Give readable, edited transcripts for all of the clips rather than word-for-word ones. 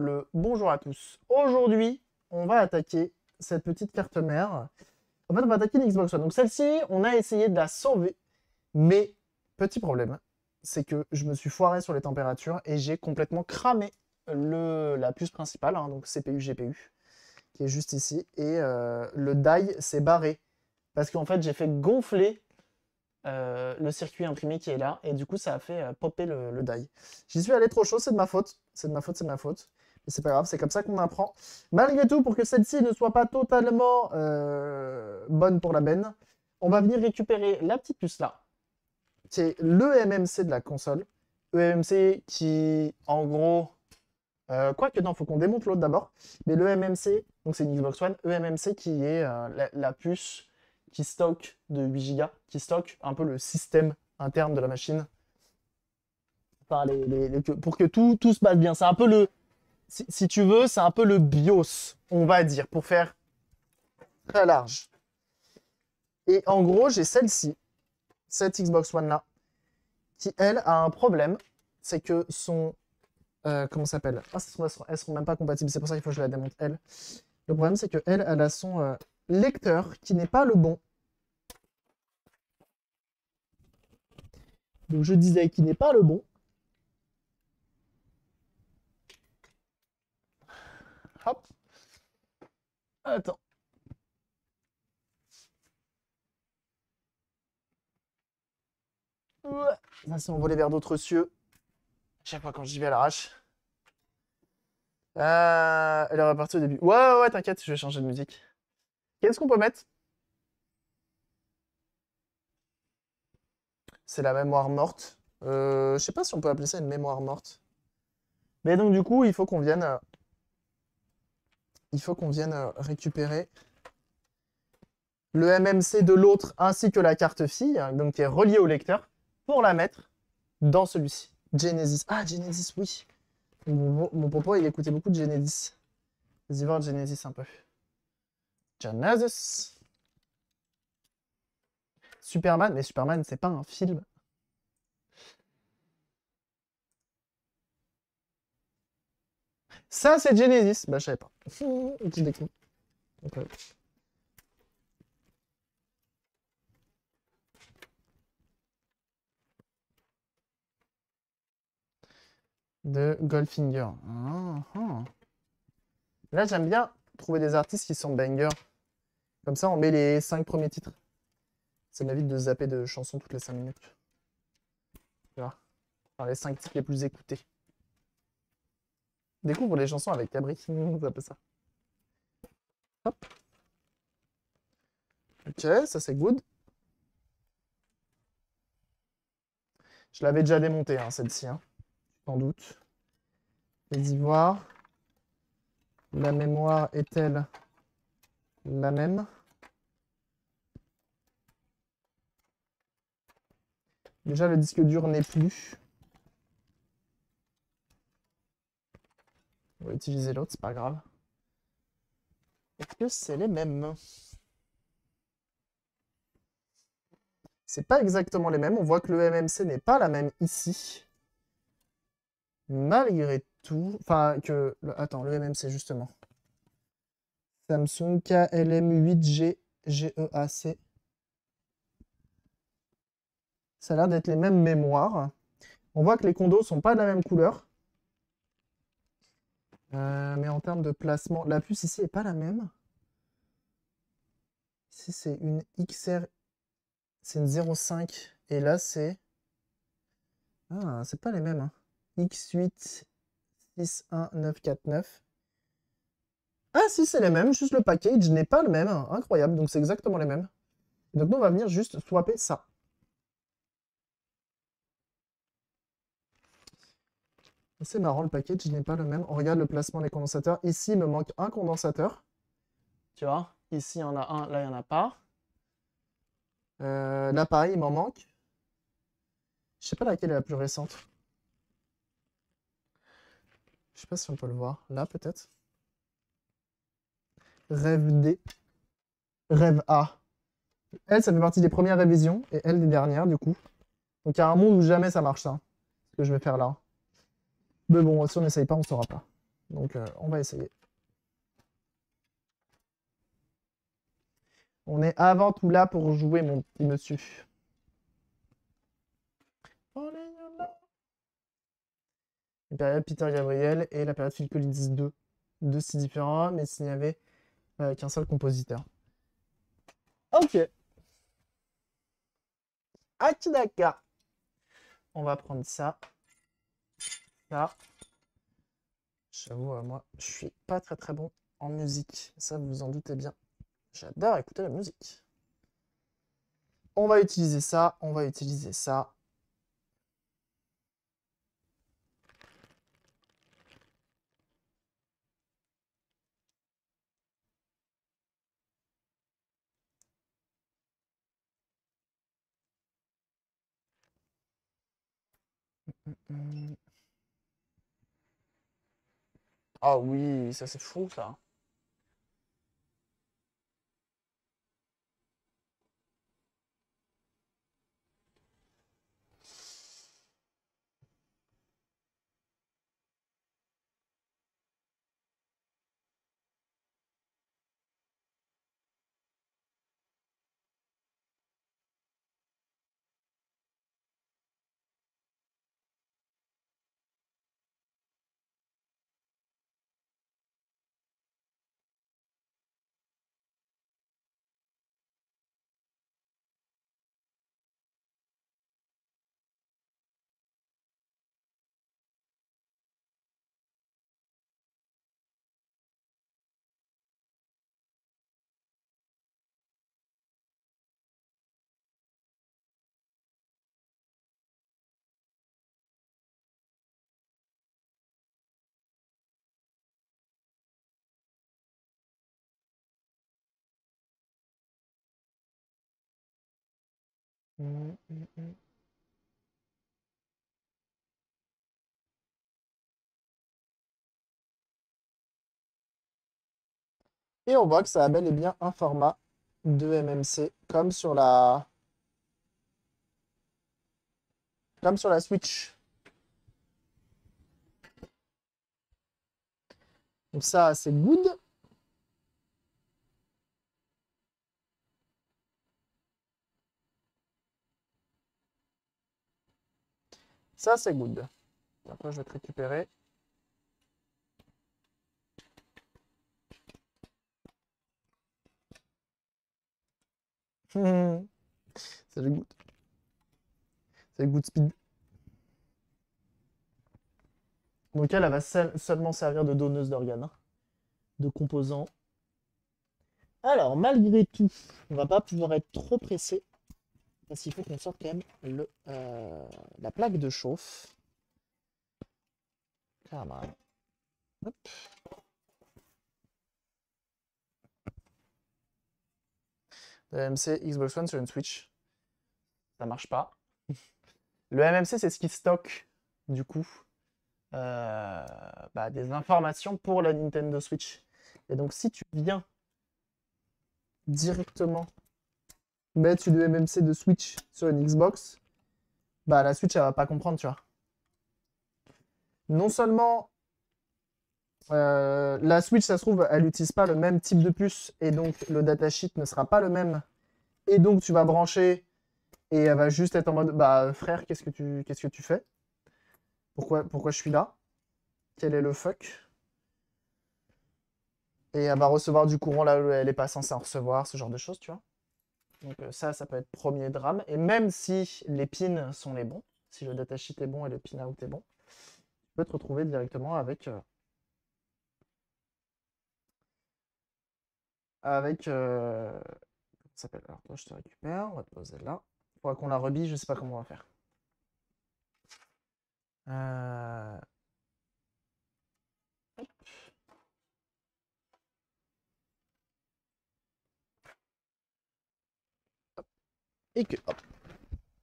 le bonjour à tous. Aujourd'hui, on va attaquer cette petite carte mère. En fait, on va attaquer une Xbox One. Donc celle-ci, on a essayé de la sauver. Mais, petit problème, c'est que je me suis foiré sur les températures et j'ai complètement cramé la puce principale, hein, donc CPU, GPU, qui est juste ici. Et le die s'est barré. Parce qu'en fait, j'ai fait gonfler le circuit imprimé qui est là, et du coup ça a fait popper le die. J'y suis allé trop chaud, c'est de ma faute, c'est de ma faute, c'est de ma faute. Mais c'est pas grave, c'est comme ça qu'on apprend. Malgré tout, pour que celle-ci ne soit pas totalement bonne pour la benne, on va venir récupérer la petite puce là, qui est l'EMMC de la console. EMMC qui, en gros... quoique non, faut qu'on démonte l'autre d'abord. Mais l'EMMC, donc c'est une Xbox One, EMMC qui est la puce qui stocke de 8 Go, qui stocke un peu le système interne de la machine. Enfin, pour que tout se passe bien. C'est un peu le... Si tu veux, c'est un peu le BIOS, on va dire, pour faire très large. Et en gros, j'ai celle-ci, cette Xbox One-là, qui, elle, a un problème. C'est que son... comment ça s'appelle? Ah, elles seront même pas compatibles, c'est pour ça qu'il faut que je la démonte, elle. Le problème, c'est qu'elle, elle a son lecteur qui n'est pas le bon. Donc je disais qu'il n'est pas le bon. Hop. Attends. Ouais. Ça, c'est envolé vers d'autres cieux. Chaque fois quand j'y vais à l'arrache. Elle est repartie au début. Ouais, t'inquiète, je vais changer de musique. Qu'est-ce qu'on peut mettre? C'est la mémoire morte. Je sais pas si on peut appeler ça une mémoire morte. Mais donc du coup, il faut qu'on vienne... récupérer le MMC de l'autre ainsi que la carte fille, donc qui est reliée au lecteur, pour la mettre dans celui-ci. Genesis. Ah, Genesis, oui. Mon popo, il écoutait beaucoup de Genesis. Vas-y voir Genesis un peu. Genesis. Superman, mais Superman, c'est pas un film. Ça, c'est Genesis. Bah, je savais pas. Petit déclin. Okay. De Goldfinger. Là, j'aime bien trouver des artistes qui sont bangers. Comme ça, on met les 5 premiers titres. Ça m'évite de zapper de chansons toutes les 5 minutes. Tu vois, enfin, les 5 titres les plus écoutés. Découvre les chansons avec Cabri. Ça s'appelle ça. Hop. Ok, ça c'est good. Je l'avais déjà démontée, hein, celle-ci. Hein. Sans doute. Les ivoires. La mémoire est-elle la même? Déjà, le disque dur n'est plus. On va utiliser l'autre, c'est pas grave. Est-ce que c'est les mêmes? C'est pas exactement les mêmes. On voit que le MMC n'est pas la même ici. Malgré tout... Enfin, que... Attends, le MMC, justement. Samsung KLM8G GEAC. Ça a l'air d'être les mêmes mémoires. On voit que les condos sont pas de la même couleur. Mais en termes de placement, la puce ici est pas la même. Ici, c'est une XR... C'est une 0,5. Et là, c'est... Ah, c'est pas les mêmes. Hein. X8 61949. Ah si, c'est les mêmes, juste le package n'est pas le même. Incroyable, donc c'est exactement les mêmes. Donc nous, on va venir juste swapper ça. C'est marrant, le package n'est pas le même. On regarde le placement des condensateurs. Ici, il me manque un condensateur. Tu vois, ici, il y en a un, là, il n'y en a pas. Là, pareil, il m'en manque. Je sais pas laquelle est la plus récente. Je sais pas si on peut le voir. Là, peut-être. Rêve D. Rêve A. Elle, ça fait partie des premières révisions. Et elle, des dernières, du coup. Donc, il y a un monde où jamais ça marche, ça. Ce que je vais faire là. Mais bon, si on n'essaye pas, on ne saura pas. Donc, on va essayer. On est avant tout là pour jouer, mon petit monsieur. La période Peter Gabriel et la période Phil Collins 2. Deux styles différents, mais s'il n'y avait qu'un seul compositeur. Ok. Akidaka. On va prendre ça. Ça. J'avoue, moi, je suis pas très bon en musique. Ça, vous vous en doutez bien. J'adore écouter la musique. On va utiliser ça. On va utiliser ça. Ah oui, ça c'est fou ça. Et on voit que ça a bel et bien un format de MMC, comme sur la Switch. Donc ça, c'est good. Ça, c'est good. Après, je vais te récupérer. C'est le good. C'est le good speed. Donc elle va seulement servir de donneuse d'organes, hein, de composants. Alors, malgré tout, on va pas pouvoir être trop pressé. Parce qu'il faut qu'on sorte quand même la plaque de chauffe. Clairement. Hop. Le MMC Xbox One sur une Switch. Ça marche pas. Le MMC, c'est ce qui stocke, du coup, des informations pour la Nintendo Switch. Et donc, si tu viens directement mettre le MMC de Switch sur une Xbox, bah la Switch, elle va pas comprendre, tu vois. Non seulement la Switch, ça se trouve, elle n'utilise pas le même type de puce, et donc le datasheet ne sera pas le même. Et donc, tu vas brancher, et elle va juste être en mode, bah frère, qu'est-ce que tu fais? Pourquoi je suis là? Quel est le fuck? Et elle va recevoir du courant là où elle n'est pas censée en recevoir, ce genre de choses, tu vois. Donc ça peut être premier drame. Et même si les pins sont les bons, si le datasheet est bon et le pin out est bon, tu peux te retrouver directement comment ça s'appelle? Alors toi, je te récupère, on va te poser là. Il faudra qu'on la rebille, je sais pas comment on va faire. Euh, Et que, hop,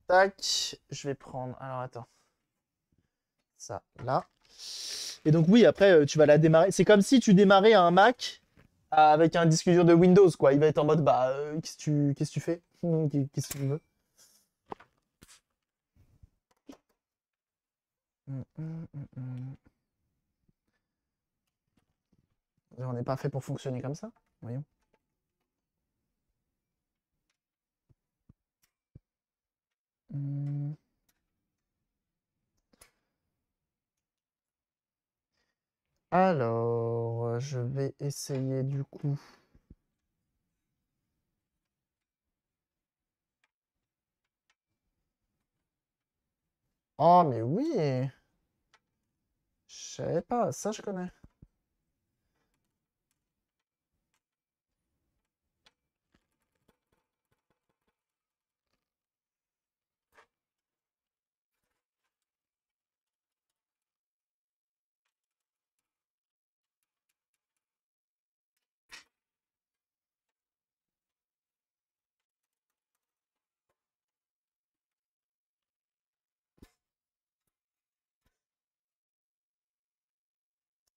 tac, je vais prendre, alors attends, ça, là. Et donc oui, après, tu vas la démarrer. C'est comme si tu démarrais un Mac avec un disque dur de Windows, quoi. Il va être en mode, qu'est-ce que tu fais? Qu'est-ce que tu veux? On n'est pas fait pour fonctionner comme ça. Voyons. Alors, je vais essayer du coup. Oh, mais oui! Je savais pas, ça je connais.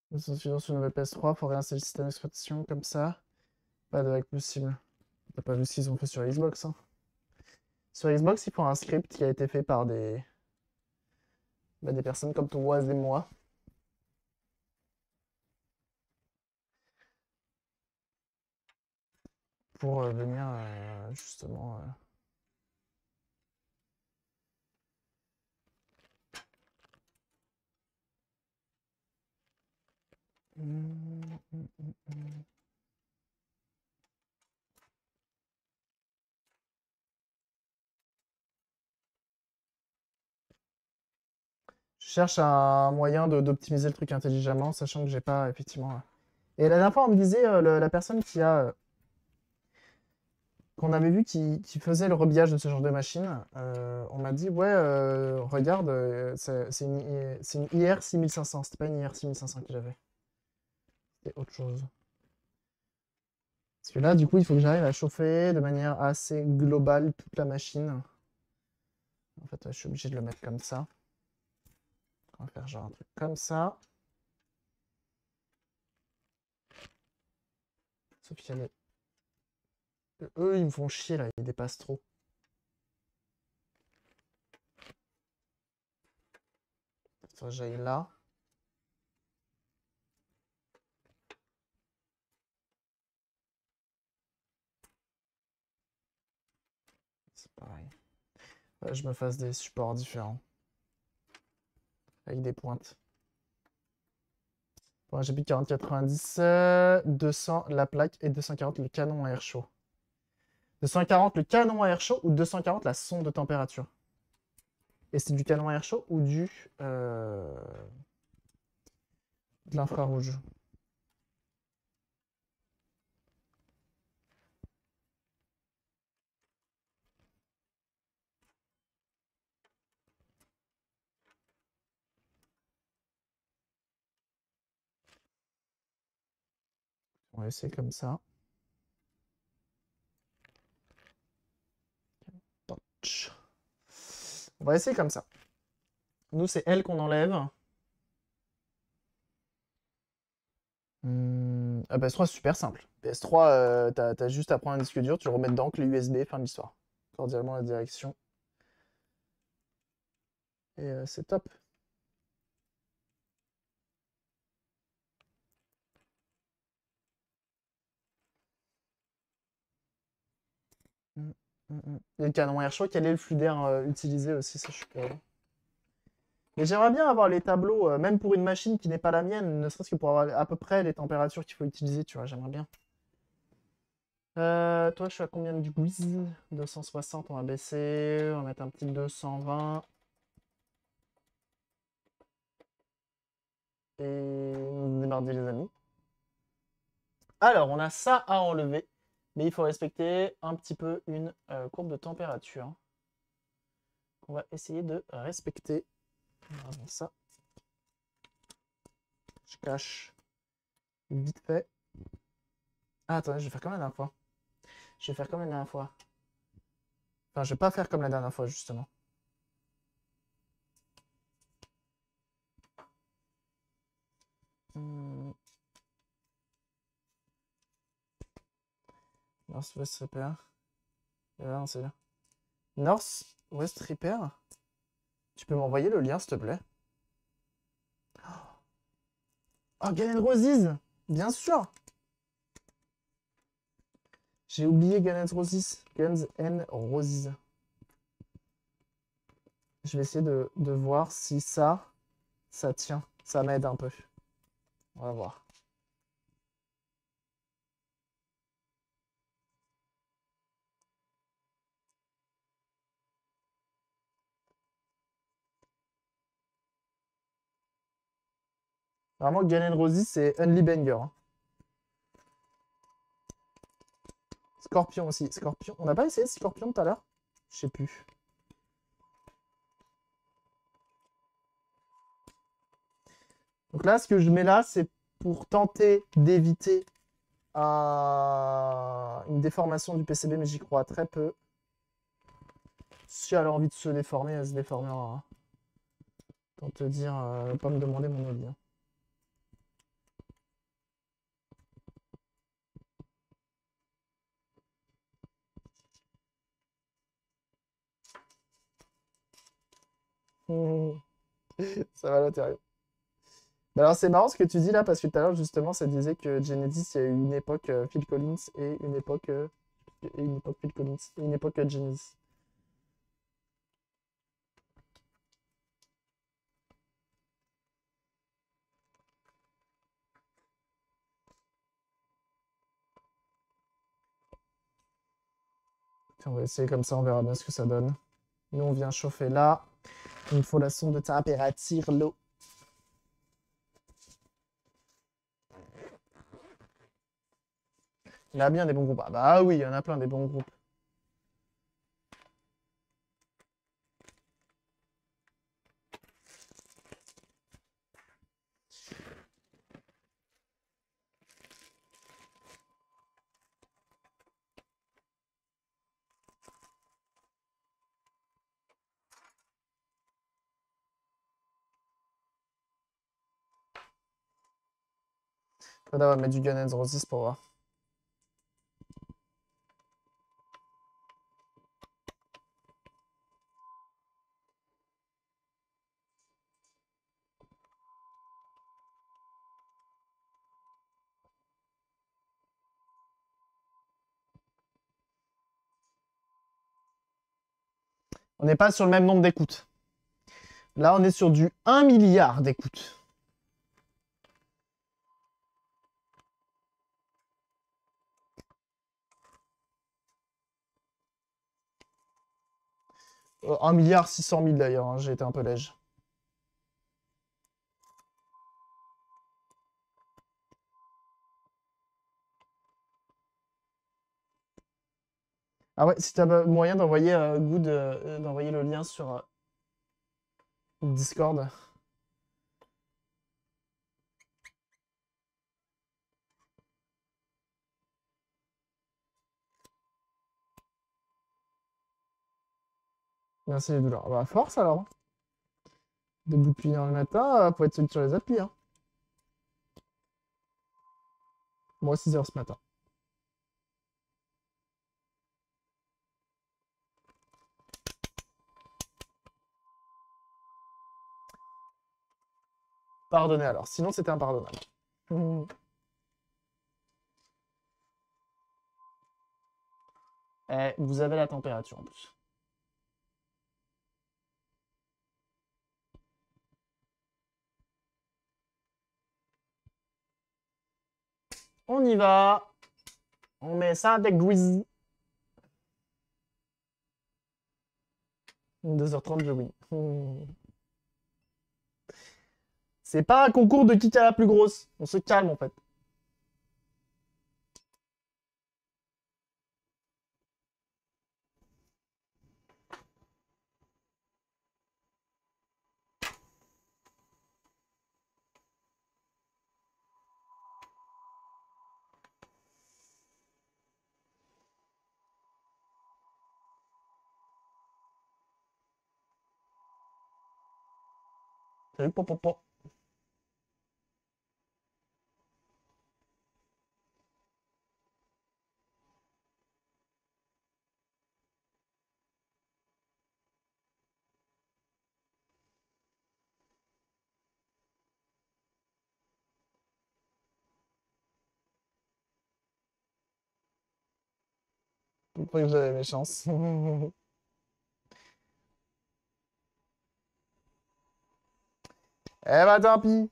Dans une nouvelle PS3, faut réinstaller le système d'exploitation comme ça. Pas de hack possible. T'as pas vu ce qu'ils ont fait sur Xbox, hein. Sur Xbox, ils font un script qui a été fait par des personnes comme toi et moi. Pour venir justement. Je cherche un moyen d'optimiser le truc intelligemment, sachant que j'ai pas effectivement. Et la dernière fois, on me disait, la personne qui a. Qu'on avait vu qui faisait le rebillage de ce genre de machine, on m'a dit, ouais, regarde, c'est une IR 6500, c'était pas une IR 6500 qu'il avait. C'était autre chose. Parce que là, du coup, il faut que j'arrive à chauffer de manière assez globale toute la machine. En fait, je suis obligé de le mettre comme ça. On va faire genre un truc comme ça. Sauf qu'il y a les... Eux, ils me font chier, là, ils dépassent trop. Faut que j'aille là. C'est pareil. Là, je me fasse des supports différents. Avec des pointes. Bon, j'ai mis 4090, 200 la plaque et 240 le canon à air chaud. 240 le canon à air chaud ou 240 la sonde de température. Et c'est du canon à air chaud ou de l'infrarouge. On va essayer comme ça. On va essayer comme ça. Nous, c'est elle qu'on enlève. PS3, c'est super simple. PS3, t'as juste à prendre un disque dur, tu le remets dedans, clé USB, fin de l'histoire. Cordialement la direction. Et c'est top. Et le canon air chaud, quel est le flux d'air utilisé aussi, ça je suis curieux. Mais j'aimerais bien avoir les tableaux, même pour une machine qui n'est pas la mienne, ne serait-ce que pour avoir à peu près les températures qu'il faut utiliser, tu vois, j'aimerais bien. Toi, je suis à combien de quiz? 260, on va baisser, on va mettre un petit 220. Et on démarre les amis. Alors, on a ça à enlever, mais il faut respecter un petit peu une courbe de température qu'on va essayer de respecter. Avant ça, je cache vite fait. Ah, attendez, je vais faire comme la dernière fois. Je vais faire comme la dernière fois. Enfin, je vais pas faire comme la dernière fois, justement. Northwest Repair. Là, c'est là. Northwest Repair. Tu peux m'envoyer le lien, s'il te plaît? Oh, Guns N' Roses! Bien sûr. J'ai oublié Guns N' Roses. Guns N' Roses. Je vais essayer de voir si ça tient. Ça m'aide un peu. On va voir. Vraiment, Guns N' Roses, c'est Only Banger. Hein. Scorpion aussi. Scorpion. On n'a pas essayé Scorpion tout à l'heure? Je sais plus. Donc là, ce que je mets là, c'est pour tenter d'éviter une déformation du PCB, mais j'y crois très peu. Si elle a envie de se déformer, elle se déformera. Hein. Pour te dire, pas me demander mon avis. Hein. Ça va l'intérieur. Bah alors c'est marrant ce que tu dis là, parce que tout à l'heure justement ça disait que Genesis, il y a eu une époque Phil Collins et une époque Phil Collins et une époque Genesis. Tiens, on va essayer comme ça, on verra bien ce que ça donne. Nous on vient chauffer là. Il me faut la sonde de température, l'eau. Il y a bien des bons groupes. Ah bah oui, il y en a plein des bons groupes. On va mettre du Guns N' Roses pour voir. On n'est pas sur le même nombre d'écoutes. Là, on est sur du 1 milliard d'écoutes. « 1 milliard 600 000 d'ailleurs, hein, j'ai été un peu léger. Ah ouais, si t'as moyen d'envoyer d'envoyer le lien sur Discord. Merci les douleurs. Bah force alors. Debout depuis le matin, faut être solide sur les applis. Hein. Moi 6h ce matin. Pardonnez alors, sinon c'était impardonnable. Eh, vous avez la température en plus. On y va. On met ça avec Greasy. 2h30, je win. C'est pas un concours de qui a la plus grosse. On se calme en fait. Salut, popopo. Je crois que j'avais mes chances. Eh bah tant pis.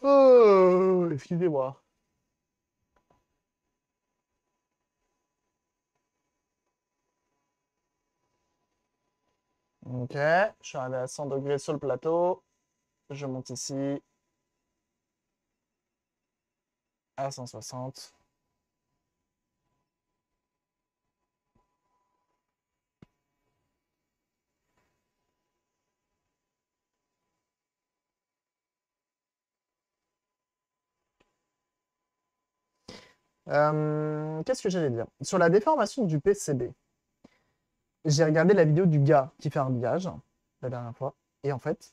Oh, excusez-moi. Ok, je suis arrivé à 100 degrés sur le plateau. Je monte ici à 160. Qu'est-ce que j'allais dire? Sur la déformation du PCB, j'ai regardé la vidéo du gars qui fait un habillage la dernière fois. Et en fait,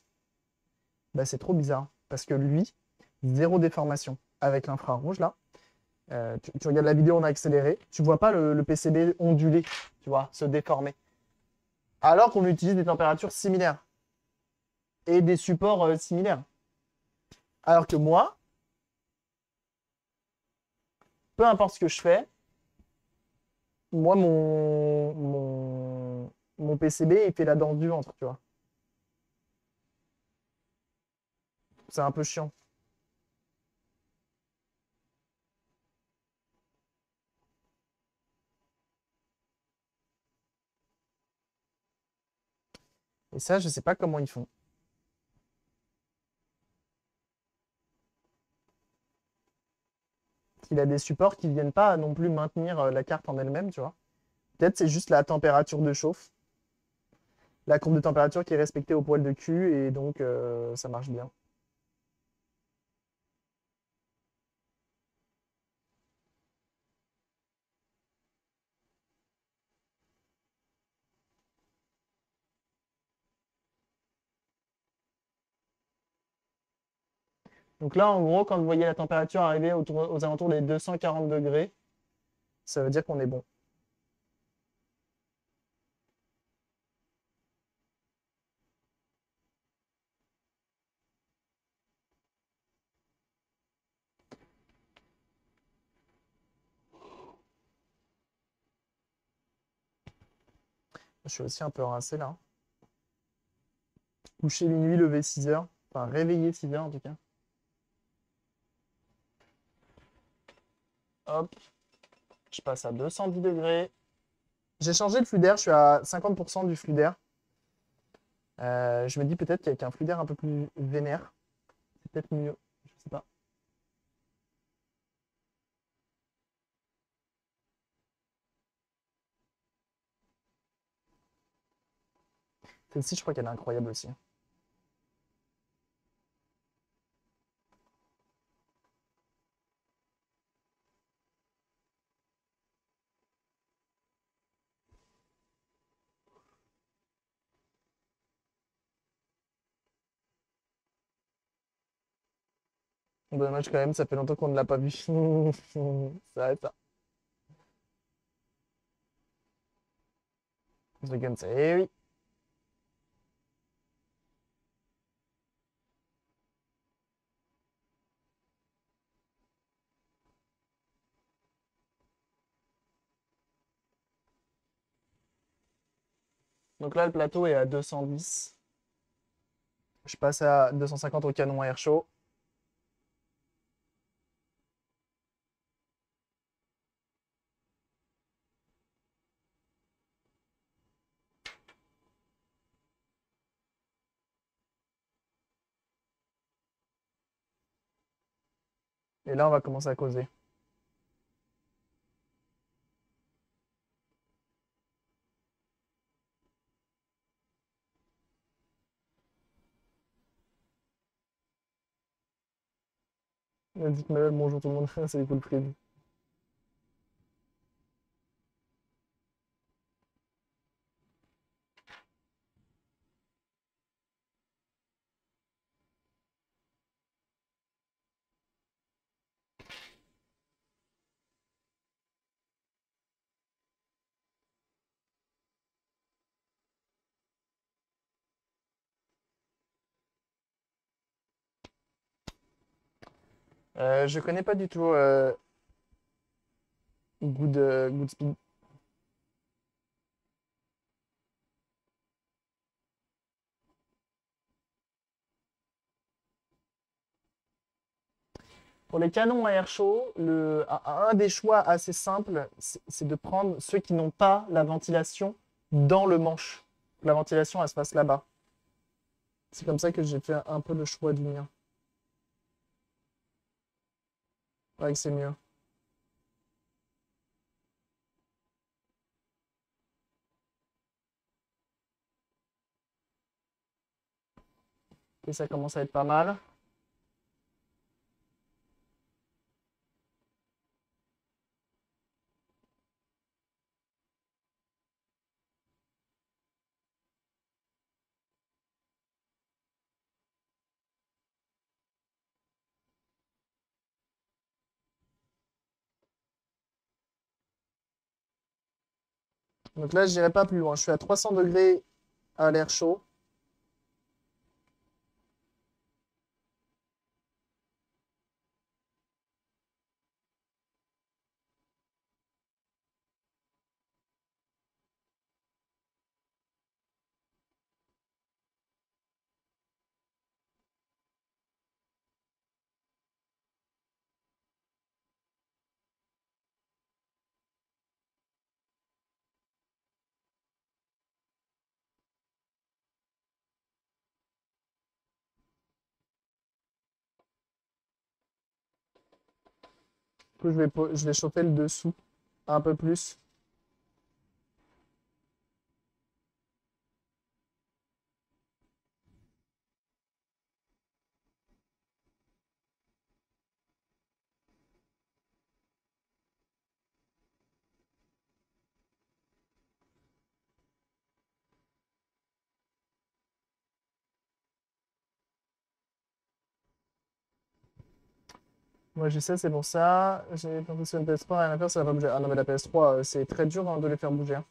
bah, c'est trop bizarre. Parce que lui, zéro déformation. Avec l'infrarouge là. Tu regardes la vidéo en accéléré, tu vois pas le PCB onduler, tu vois, se déformer. Alors qu'on utilise des températures similaires et des supports similaires. Alors que moi, peu importe ce que je fais, moi, mon PCB, il fait la danse du ventre, tu vois. C'est un peu chiant. Et ça, je sais pas comment ils font. Il a des supports qui viennent pas non plus maintenir la carte en elle-même, tu vois. Peut-être c'est juste la température de chauffe, la courbe de température qui est respectée au poil de cul, et donc ça marche bien. Donc là, en gros, quand vous voyez la température arriver aux alentours des 240 degrés, ça veut dire qu'on est bon. Je suis aussi un peu rincé là. Coucher minuit, lever 6 heures. Enfin, réveiller 6 heures en tout cas. Hop, je passe à 210 degrés. J'ai changé le flux d'air, je suis à 50% du flux d'air. Je me dis peut-être qu'avec un flux d'air un peu plus vénère, c'est peut-être mieux. Je sais pas. Celle-ci, je crois qu'elle est incroyable aussi. Dommage quand même, ça fait longtemps qu'on ne l'a pas vu. Ça va être ça. Un truc comme ça. Eh oui. Donc là, le plateau est à 210. Je passe à 250 au canon à air chaud. Et là, on va commencer à causer. Dites Mabel, bonjour tout le monde, c'est cool prévu. Je connais pas du tout Good Speed. Pour les canons à air chaud, un des choix assez simples, c'est de prendre ceux qui n'ont pas la ventilation dans le manche. La ventilation, elle se passe là-bas. C'est comme ça que j'ai fait un peu le choix du mien. Ouais, que c'est mieux. Et ça commence à être pas mal. Donc là, je n'irai pas plus loin. Je suis à 300 degrés à l'air chaud. Du coup, je vais chauffer le dessous un peu plus. Moi, j'ai ça, c'est pour ça. J'ai pensé sur une PS3, rien à faire, ça va pas bouger. Ah non, mais la PS3, c'est très dur hein, de les faire bouger, hein.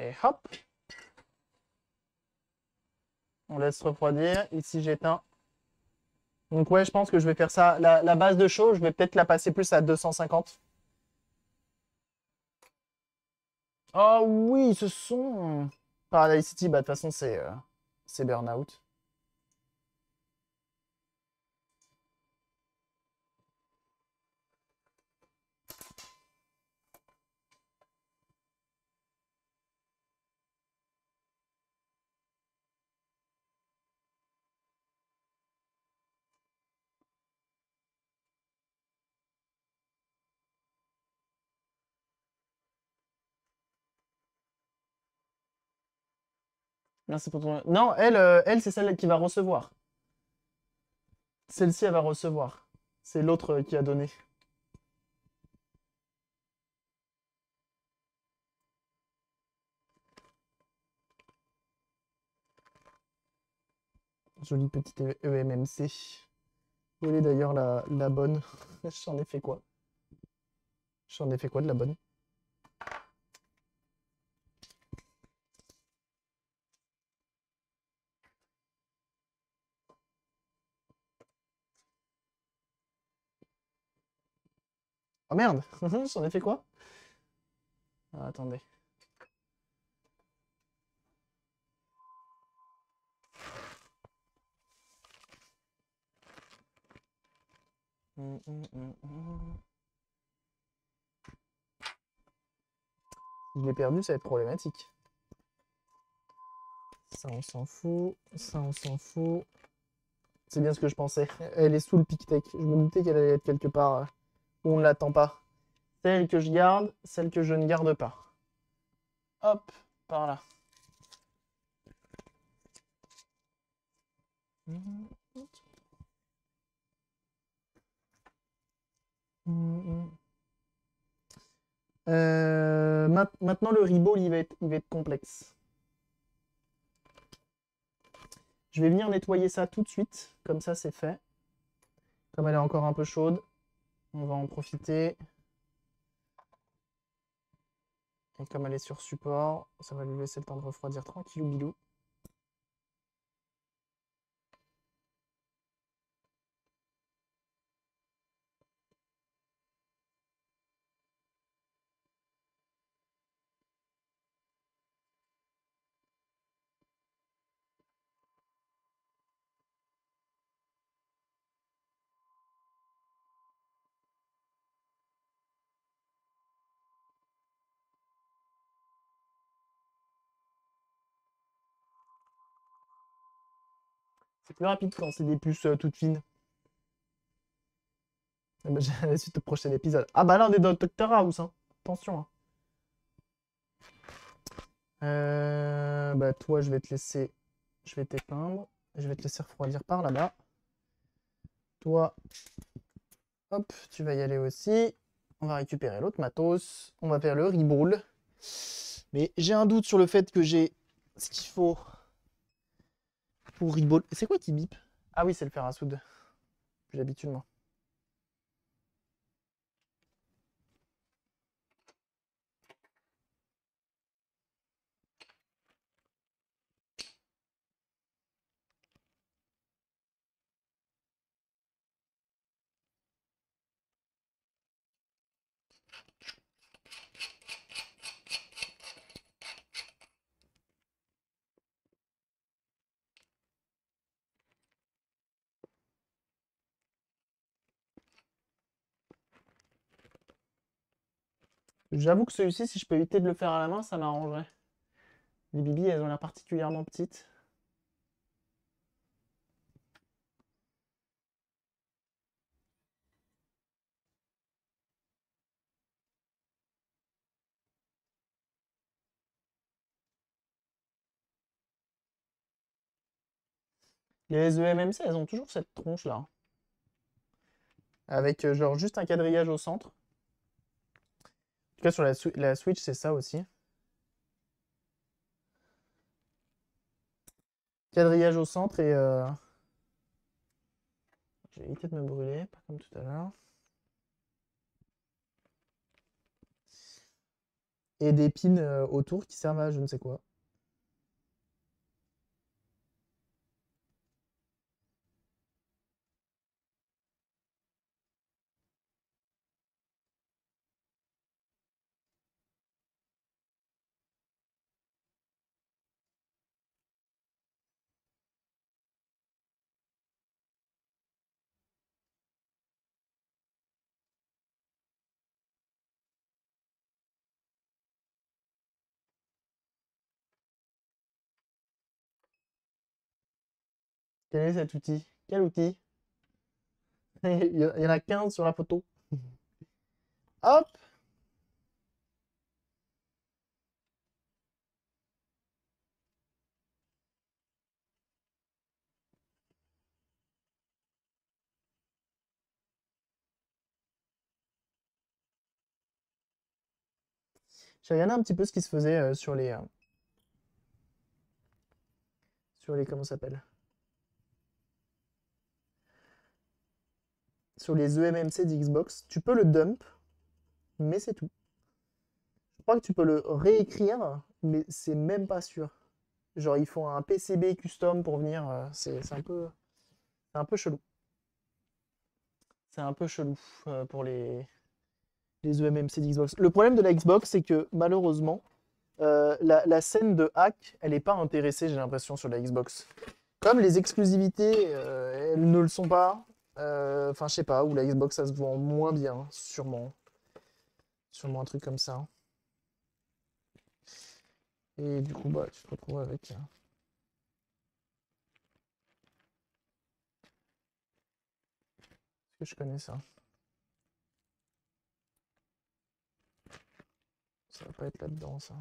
Et hop, on laisse refroidir. Ici, j'éteins. Donc ouais, je pense que je vais faire ça. La base de chaud, je vais peut-être la passer plus à 250. Oh oui, ce son. Paradise City, bah de toute façon, c'est Burnout. Merci pour ton. Non, elle c'est celle qui va recevoir. Celle-ci, elle va recevoir. C'est l'autre qui a donné. Jolie petite EMMC. Où est d'ailleurs la bonne? J'en ai fait quoi? J'en ai fait quoi de la bonne? Oh merde! J'en ai fait quoi? Ah, attendez. Je l'ai perdu, ça va être problématique. Ça, on s'en fout. Ça, on s'en fout. C'est bien ce que je pensais. Elle est sous le pic-tech. Je me doutais qu'elle allait être quelque part où on ne l'attend pas. Celle que je garde, celle que je ne garde pas. Hop, par là. Maintenant, le reball, il va être complexe. Je vais venir nettoyer ça tout de suite. Comme ça, c'est fait. Comme elle est encore un peu chaude, on va en profiter. Et comme elle est sur support, ça va lui laisser le temps de refroidir tranquillou bilou. C'est plus rapide quand c'est des puces toutes fines. J'ai la suite au prochain épisode. Ah bah là on est dans Doctor House, hein. Attention. Hein. Bah toi je vais te laisser. Je vais t'éteindre. Je vais te laisser refroidir par là-bas. Toi. Hop, tu vas y aller aussi. On va récupérer l'autre matos. On va faire le reball. Mais j'ai un doute sur le fait que j'ai ce qu'il faut pour reball. C'est quoi qui bip? Ah oui, c'est le fer à soude. J'ai l'habitude, moi. J'avoue que celui-ci, si je peux éviter de le faire à la main, ça m'arrangerait. Les bibis, elles ont l'air particulièrement petites. Les EMMC, elles ont toujours cette tronche-là. Avec genre juste un quadrillage au centre. En tout cas, sur la Switch, c'est ça aussi. Quadrillage au centre et... J'ai évité de me brûler, pas comme tout à l'heure. Et des pins autour qui servent à je ne sais quoi. Quel est cet outil? Quel outil? Il y en a 15 sur la photo. Hop! J'ai regardé un petit peu ce qui se faisait sur les... comment ça s'appelle? Sur les EMMC d'Xbox. Tu peux le dump, mais c'est tout. Je crois que tu peux le réécrire, mais c'est même pas sûr. Genre, ils font un PCB custom pour venir. C'est un peu chelou. C'est un peu chelou pour les EMMC d'Xbox. Le problème de la Xbox, c'est que malheureusement, la scène de hack, elle n'est pas intéressée, j'ai l'impression, sur la Xbox. Comme les exclusivités, elles ne le sont pas. Enfin, je sais pas, ou la Xbox, ça se vend moins bien, sûrement. Sûrement un truc comme ça. Et du coup, bah, tu te retrouves avec... Est-ce que je connais ça? Ça va pas être là-dedans, ça.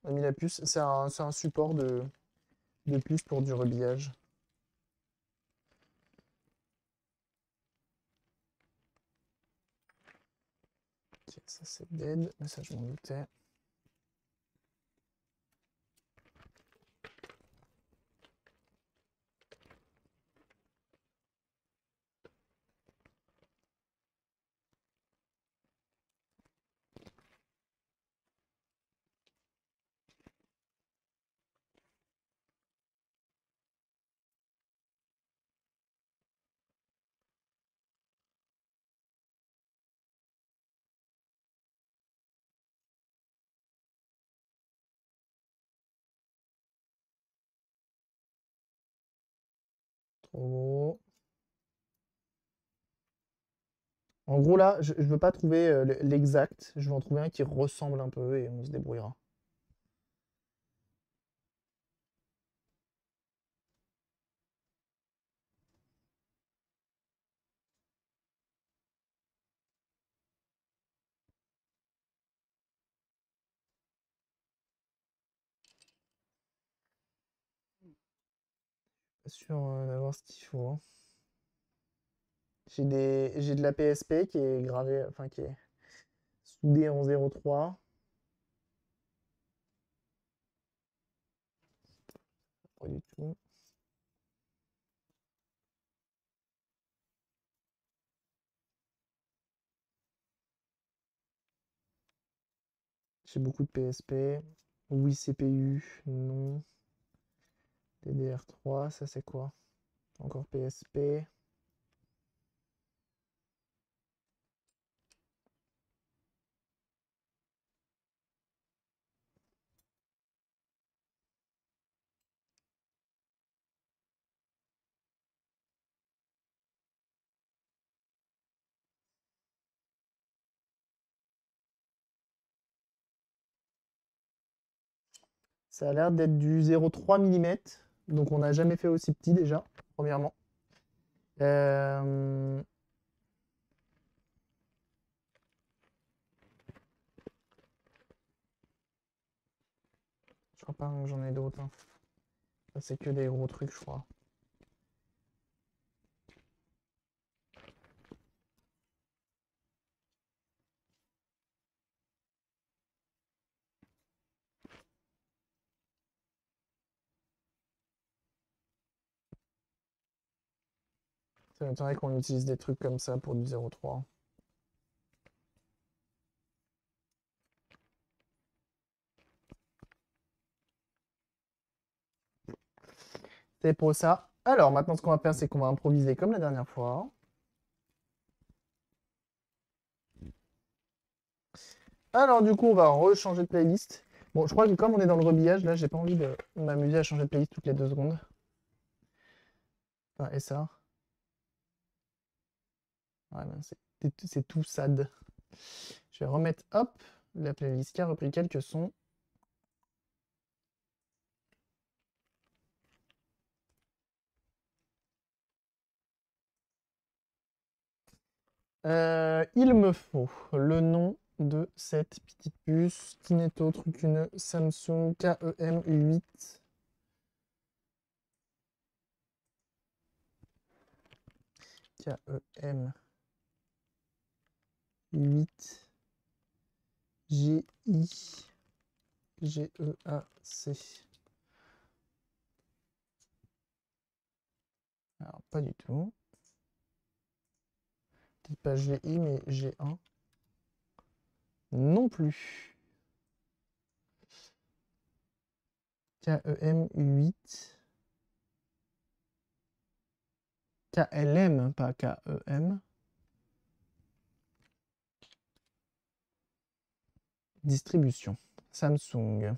On a mis la puce. C'est un support de puce pour du rebillage. Ok, ça c'est dead. Mais ça, je m'en doutais. Trop gros. En gros, là, je veux pas trouver l'exact. Je veux en trouver un qui ressemble un peu et on se débrouillera. Pas sûr d'avoir ce qu'il faut, hein. J'ai de la PSP qui est gravée, enfin qui est soudée en 0,3. Pas du tout. J'ai beaucoup de PSP. Oui, CPU, non. DDR3, ça c'est quoi? Encore PSP. Ça a l'air d'être du 0,3 mm. Donc on n'a jamais fait aussi petit déjà, premièrement. Euh, Je crois pas que j'en ai d'autres, hein. Ça, c'est que des gros trucs, je crois. Ça m'étonnerait qu'on utilise des trucs comme ça pour du 0,3. C'est pour ça. Alors, maintenant, ce qu'on va faire, c'est qu'on va improviser comme la dernière fois. Alors, du coup, on va rechanger de playlist. Bon, je crois que comme on est dans le rebillage, là, j'ai pas envie de m'amuser à changer de playlist toutes les 2 secondes. Enfin, et ça. Ouais, ben, c'est tout sad. Je vais remettre, hop, la playlist qui a repris quelques sons. Il me faut le nom de cette petite puce qui n'est autre qu'une Samsung KEM8. KEM8 GIGEAC. Alors, pas du tout. Peut-être pas GI, mais G1. Non plus. KEM8. KLM, pas KEM. Distribution. Samsung.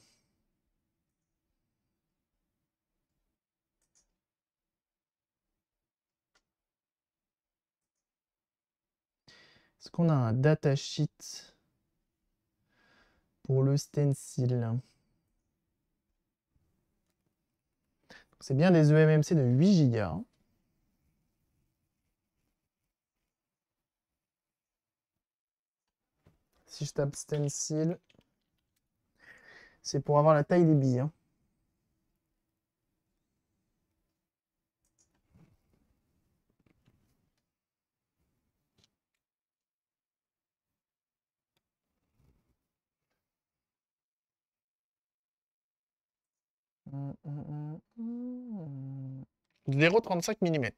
Est-ce qu'on a un datasheet pour le stencil? C'est bien des eMMC de 8 Go. Si je tape stencil, c'est pour avoir la taille des billes. Hein. Hum, hum, hum. 0,35 mm.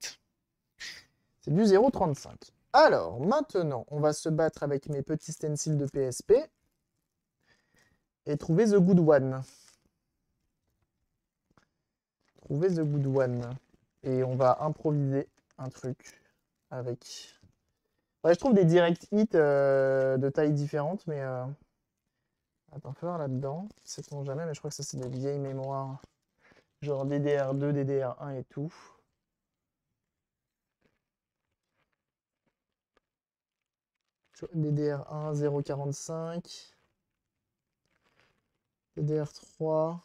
C'est du 0,35. Alors, maintenant, on va se battre avec mes petits stencils de PSP et trouver the good one. Trouver the good one. Et on va improviser un truc avec... Ouais, je trouve des direct hits de tailles différentes, mais... Attends, faut voir là-dedans. Sait-on jamais, mais je crois que ça, c'est des vieilles mémoires. Genre DDR2, DDR1 et tout. DDR1, 0,45. DDR3,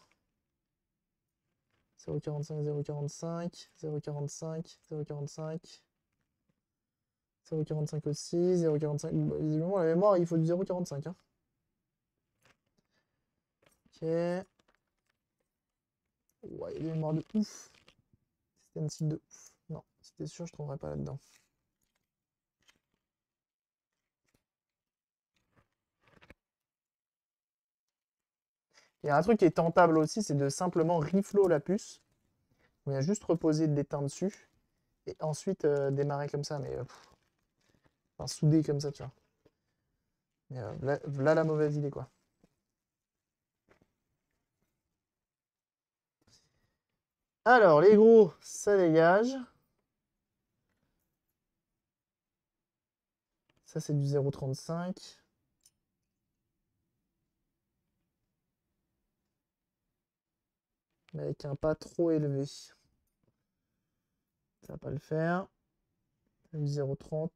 0,45, 0,45, 0,45, 0,45. 0,45 aussi, 0,45. Visiblement, la mémoire, il faut du 0,45. Hein. Ok. Ouais, il y a des mémoires de ouf. C'était un site de ouf. Non, c'était sûr, je trouverais pas là-dedans. Il y a un truc qui est tentable aussi, c'est de simplement reflow la puce. On vient juste reposer le déteint dessus. Et ensuite démarrer comme ça, mais... enfin, souder comme ça, tu vois. Mais là la mauvaise idée, quoi. Alors, les gros, ça dégage. Ça, c'est du 0,35. Mais avec un pas trop élevé. Ça va pas le faire. Du 0,30.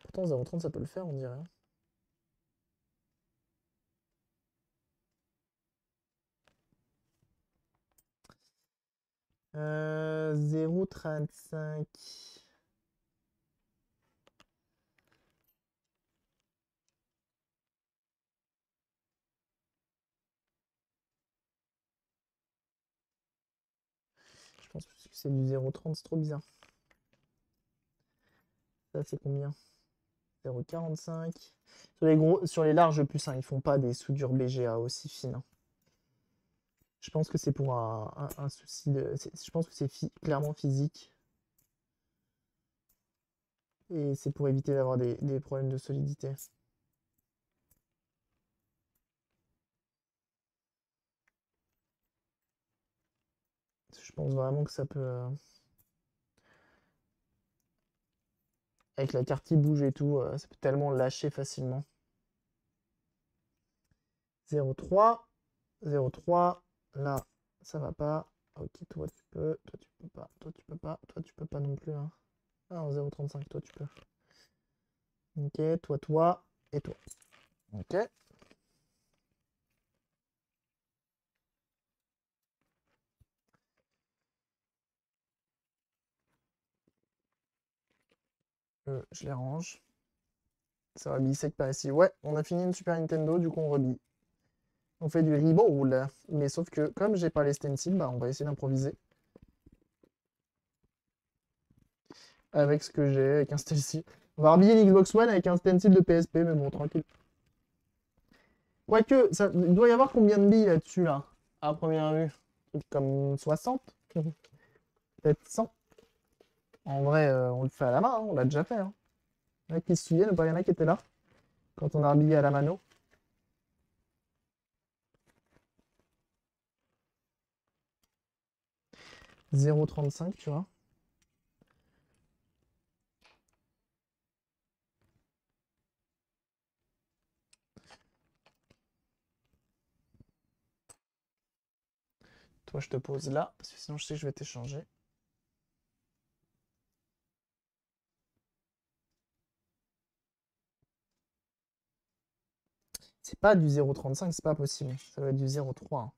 Pourtant, 0,30, ça peut le faire, on dirait. Euh, 0,35. Je pense que c'est du 0,30, c'est trop bizarre. Ça, c'est combien? 0,45. Sur les larges puces, hein, ils font pas des soudures BGA aussi fines. Hein. Je pense que c'est pour un souci de. Je pense que c'est clairement physique. Et c'est pour éviter d'avoir des problèmes de solidité. Je pense vraiment que ça peut... avec la carte qui bouge et tout, ça peut tellement lâcher facilement. 0,3. 0,3. Là, ça va pas. Ok, toi tu peux. Toi tu peux pas. Toi tu peux pas. Toi tu peux pas non plus. Hein. Ah, 0,35, toi tu peux. Ok, toi et toi. Ok. Je les range. Ça va bisec par ici. Ouais, on a fini une Super Nintendo, du coup on rebille. On fait du reball. Mais sauf que comme j'ai pas les stencils, bah on va essayer d'improviser. Avec ce que j'ai, avec un stencil. On va rhabiller l'Xbox One avec un stencil de PSP, mais bon, tranquille. Quoique, il doit y avoir combien de billes là-dessus, là, à première vue? Comme 60? Peut-être 100? En vrai, on le fait à la main, hein, on l'a déjà fait. Hein. Il y en a qui se souviennent, il y en a qui étaient là, quand on a rhabillé à la mano. 0,35, tu vois. Toi, je te pose là, parce que sinon je sais que je vais t'échanger. C'est pas du 0,35, c'est pas possible. Ça doit être du 0,3.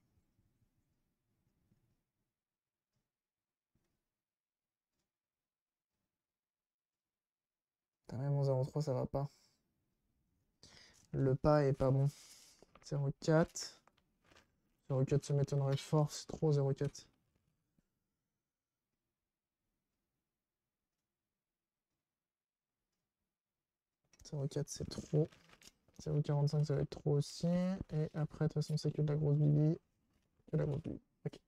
Même en 0,3, ça va pas. Le pas est pas bon. 0,4. 0,4, ça m'étonnerait fort, c'est trop 0,4. 0,4, c'est trop. 0,45, ça va être trop aussi. Et après, de toute façon, c'est que de la grosse bibi. Que de la grosse bibi. Ok.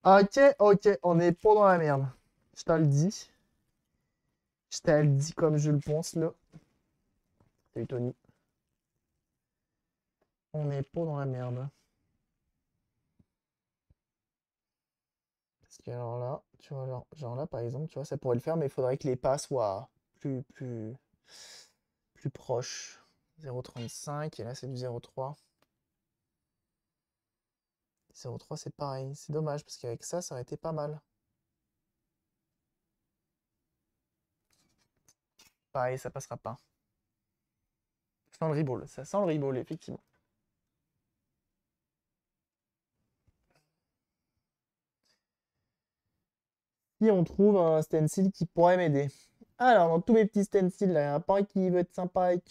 Ok, ok, on est pas dans la merde. Je te le dis. Je te le dis comme je le pense, là. Salut Tony. On est pas dans la merde. Parce que alors là, tu vois, genre là, par exemple, tu vois, ça pourrait le faire, mais il faudrait que les pas soient plus proches. 0,35, et là, c'est du 0,3. 0,3, c'est pareil. C'est dommage, parce qu'avec ça, ça aurait été pas mal. Pareil, ça passera pas. Sans le reball, ça sent le reball, effectivement. Si on trouve un stencil qui pourrait m'aider. Alors, dans tous mes petits stencils, là, il y en a pas un qui veut être sympa avec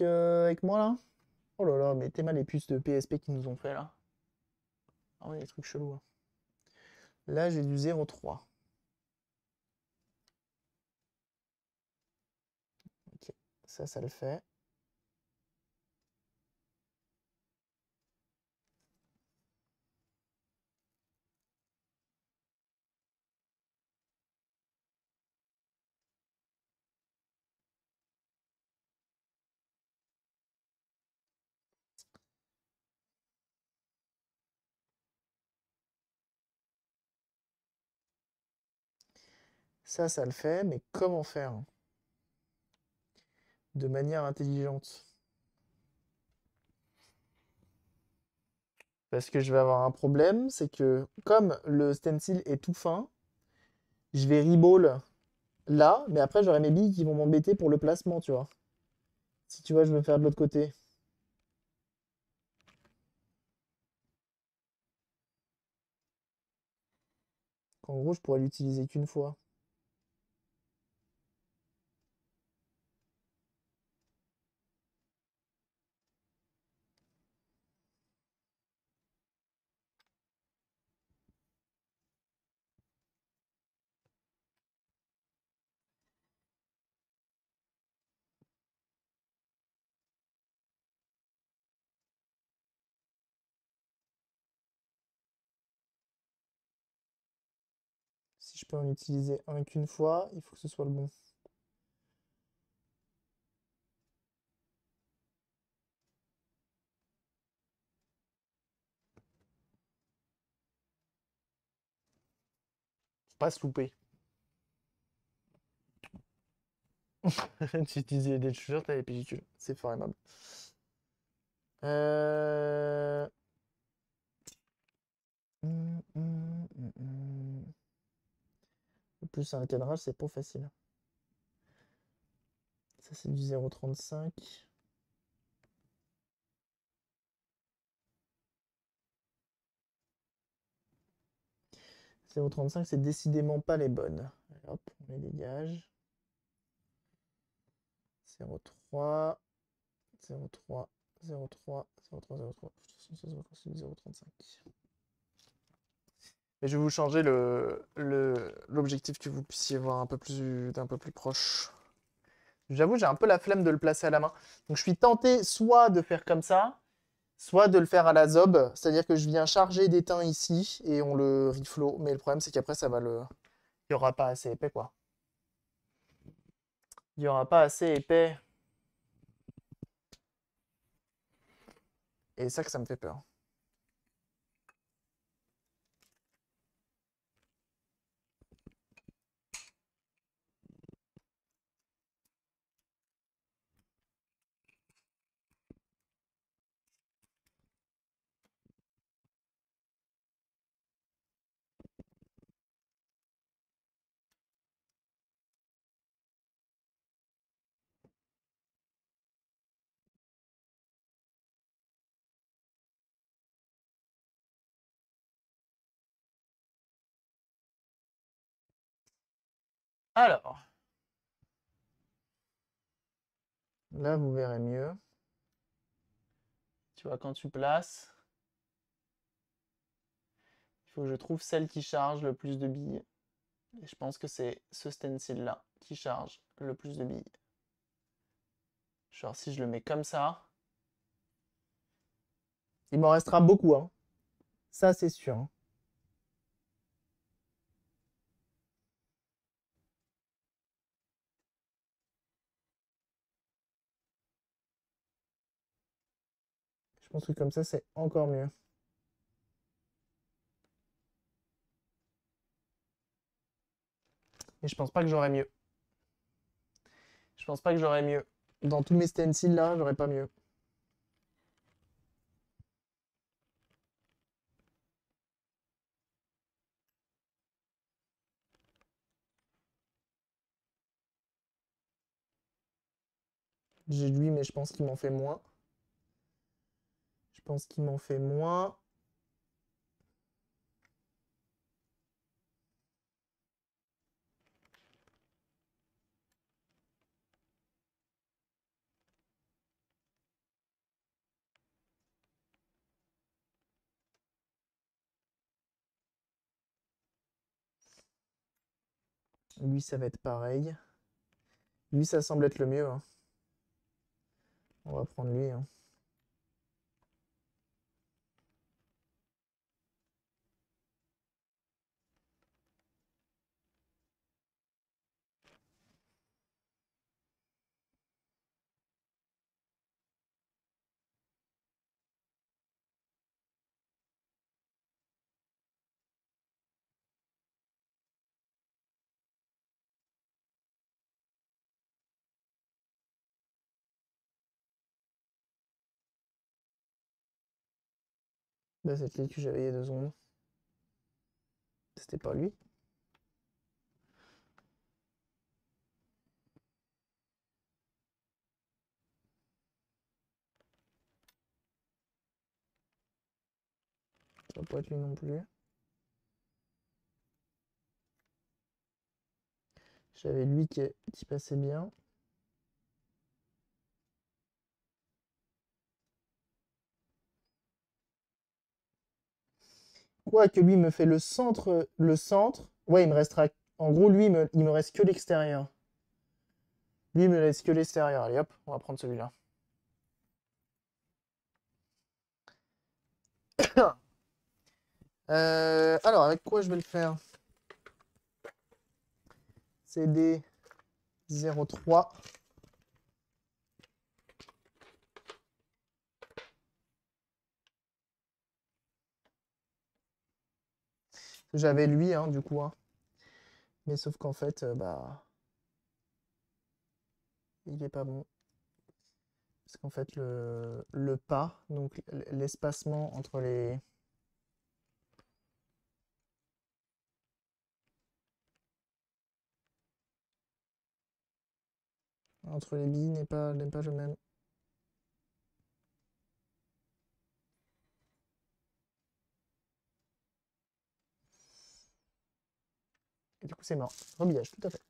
moi, là. Oh là là, mais t'es mal les puces de PSP qui nous ont fait, là. Ah ouais, des trucs chelous, hein. Là, j'ai du 0,3. Ok, ça le fait. Ça le fait, mais comment faire de manière intelligente? Parce que je vais avoir un problème, c'est que comme le stencil est tout fin, je vais reball là, mais après j'aurai mes billes qui vont m'embêter pour le placement, tu vois. Si tu vois, je veux faire de l'autre côté. En gros, je pourrais l'utiliser qu'une fois. Si je peux en utiliser un qu'une fois, il faut que ce soit le bon. Faut pas se louper. Tu utilisais des chaussures, t'as les pellicules. C'est fort aimable. Euh... Plus un cadrage, c'est pas facile. Ça, c'est du 0,35. 0,35, c'est décidément pas les bonnes. Hop, on les dégage. 0,3, 0,3, 0,3, 0,3, 0,3. C'est du 0,35. Mais je vais vous changer l'objectif que vous puissiez voir d'un peu plus proche. J'avoue, j'ai un peu la flemme de le placer à la main. Donc je suis tenté soit de faire comme ça, soit de le faire à la zob. C'est-à-dire que je viens charger d'étain ici et on le reflow. Mais le problème, c'est qu'après, ça va le. Il n'y aura pas assez épais, quoi. Il n'y aura pas assez épais. Et ça que ça me fait peur. Alors, là, vous verrez mieux. Tu vois, quand tu places, il faut que je trouve celle qui charge le plus de billes. Et je pense que c'est ce stencil-là qui charge le plus de billes. Genre, si je le mets comme ça, il m'en restera beaucoup, hein. Ça, c'est sûr, hein. Je pense que comme ça, c'est encore mieux. Mais je pense pas que j'aurais mieux. Je pense pas que j'aurais mieux. Dans tous mes stencils là, j'aurais pas mieux. J'ai lui, mais je pense qu'il m'en fait moins. Je pense qu'il m'en fait moins. Lui, ça va être pareil. Lui, ça semble être le mieux, hein. On va prendre lui, hein. Bah, c'est celui que j'avais il y a 2 secondes. C'était pas lui. Ça va pas être lui non plus. J'avais lui qui passait bien. Quoi que lui me fait le centre, Ouais, il me restera. En gros, lui, il me reste que l'extérieur. Lui, il me laisse que l'extérieur. Allez, hop, on va prendre celui-là. Alors, avec quoi je vais le faire? CD 03. J'avais lui, hein, du coup, hein. Mais sauf qu'en fait, bah, il est pas bon. Parce qu'en fait, le pas, donc l'espacement entre les billes n'est pas le même. Et du coup, c'est mort. Remillage, tout à fait.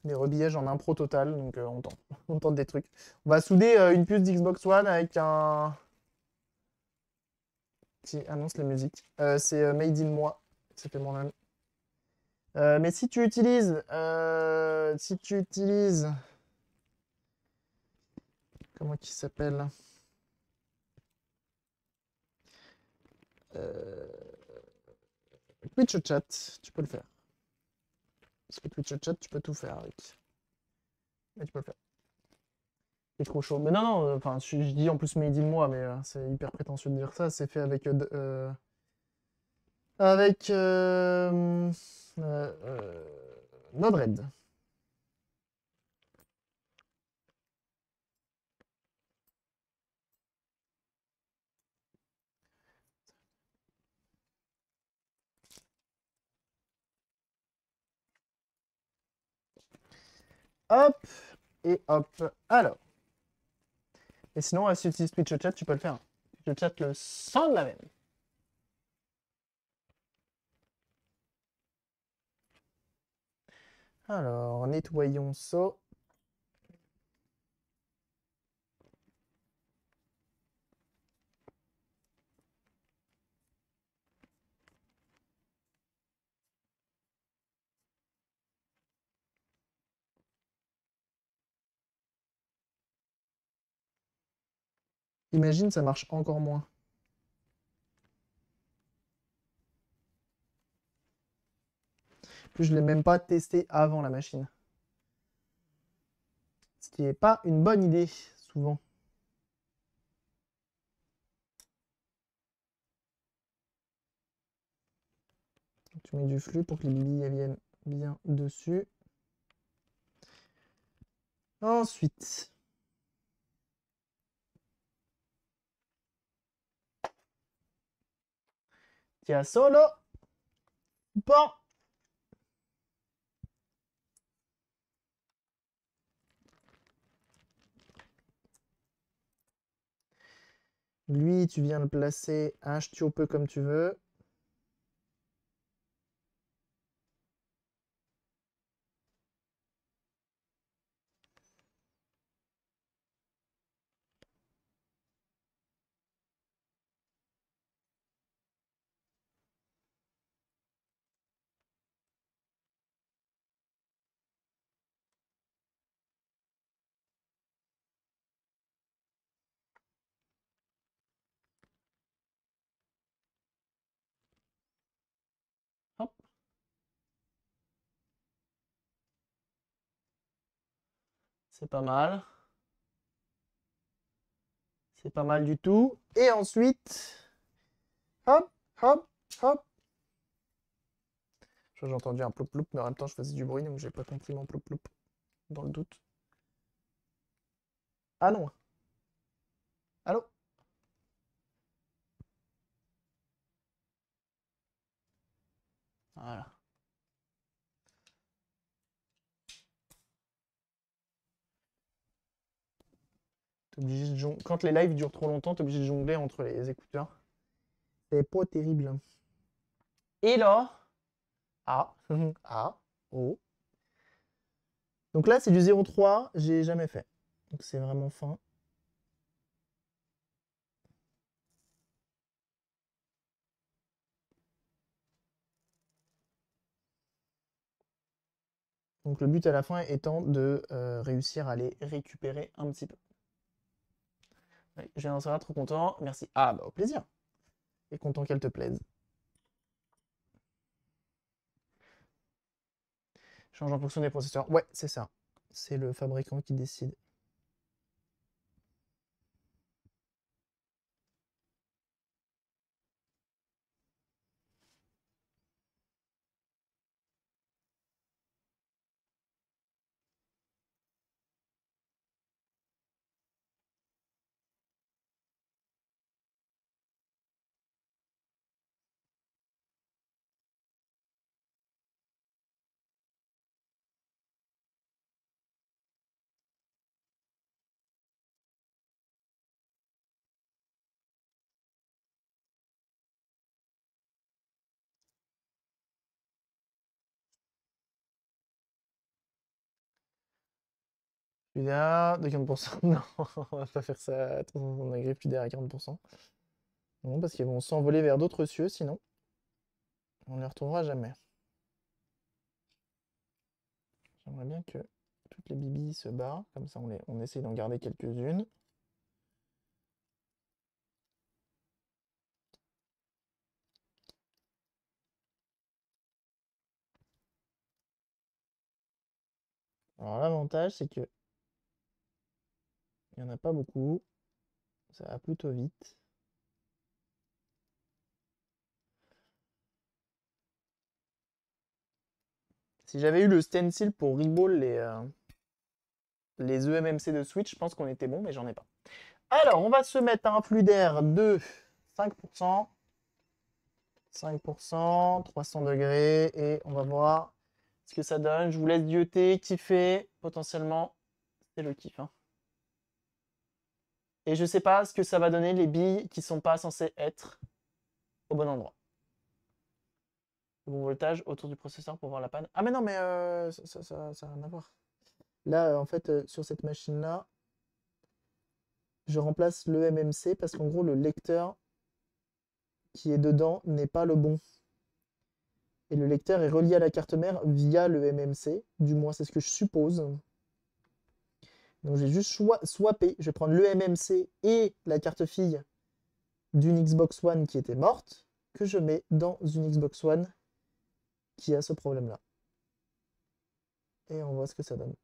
Des rebillages en impro total, donc on tente. On tente des trucs. On va souder une puce d'Xbox One avec un. Qui annonce la musique. C'est Made in Moi. Ça fait moi-même. Mais si tu utilises. Comment il s'appelle? euh, Twitch Chat, tu peux le faire. Parce que Twitch Chat, tu peux tout faire avec. Mais tu peux le faire. C'est trop chaud. Mais non, non, enfin, je dis en plus Made in Moi, mais c'est hyper prétentieux de dire ça. C'est fait avec. Avec. Node-RED. Hop et hop. Alors, Et sinon, si tu utilises Twitch Chat, tu peux le faire. Twitch Chat le sang de la veine. Alors, nettoyons ça. Imagine, ça marche encore moins. Plus, je ne l'ai même pas testé avant la machine. Ce qui n'est pas une bonne idée, souvent. Tu mets du flux pour que les billes viennent bien dessus. Ensuite, tiens solo. Bon. Lui, tu viens le placer un ch'tio peu comme tu veux. Hop. C'est pas mal. C'est pas mal du tout. Et ensuite, hop, hop, hop. J'ai entendu un ploup ploup, mais en même temps, je faisais du bruit, donc j'ai pas compris mon ploup ploup. Dans le doute. Ah non. Allô? Voilà. T'es obligé de jongler. Quand les lives durent trop longtemps, t'es obligé de jongler entre les écouteurs. C'est pas terrible. Et là. Ah. Ah. Oh. Donc là, c'est du 0,3. J'ai jamais fait. Donc c'est vraiment fin. Donc le but à la fin étant de réussir à les récupérer un petit peu. Ouais, je viens d'en savoir, trop content. Merci. Ah bah au plaisir. Et content qu'elle te plaise. Change en fonction des processeurs. Ouais, c'est ça. C'est le fabricant qui décide. Plus de 40%. Non, on va pas faire ça. Attends, on a plus d'air à 40%. Non, parce qu'ils vont s'envoler vers d'autres cieux, sinon. On ne retrouvera jamais. J'aimerais bien que toutes les bibis se barrent. Comme ça, on essaye d'en garder quelques-unes. Alors, l'avantage, c'est que il n'y en a pas beaucoup. Ça va plutôt vite. Si j'avais eu le stencil pour reball les EMMC de Switch, je pense qu'on était bon, mais j'en ai pas. Alors, on va se mettre à un flux d'air de 5%. 5%, 300 degrés, et on va voir ce que ça donne. Je vous laisse dioter, kiffer, potentiellement, c'est le kiff. Hein. Et je sais pas ce que ça va donner les billes qui sont pas censées être au bon endroit. Le bon voltage autour du processeur pour voir la panne. Ah mais non, mais ça n'a rien à voir. Là, en fait, sur cette machine-là, je remplace le MMC parce qu'en gros, le lecteur qui est dedans n'est pas le bon. Et le lecteur est relié à la carte mère via le MMC. Du moins, c'est ce que je suppose. Donc, j'ai juste swappé. Je vais prendre le MMC et la carte fille d'une Xbox One qui était morte, que je mets dans une Xbox One qui a ce problème-là. Et on voit ce que ça donne.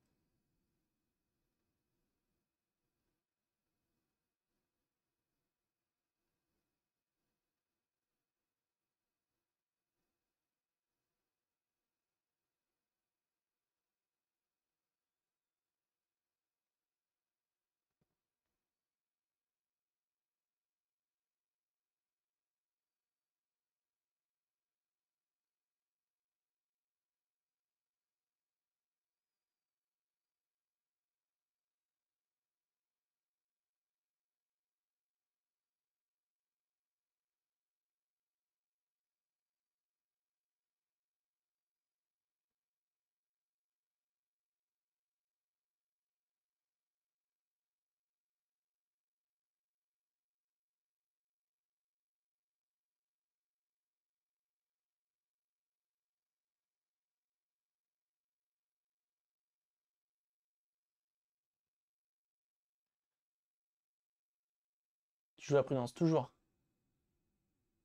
Tu joues à prudence, toujours.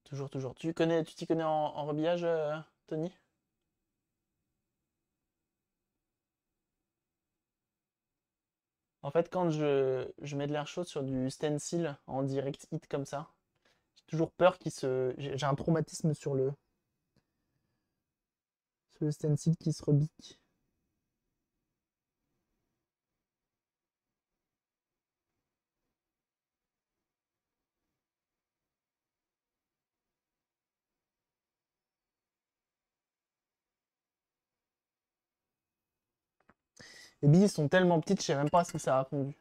Toujours, toujours. Tu t'y connais en rebillage, Tony? En fait, quand je mets de l'air chaud sur du stencil en direct hit comme ça, j'ai toujours peur qu'il se. J'ai un traumatisme sur le stencil qui se rebique. Les billes sont tellement petites, je sais même pas si ça a fondu.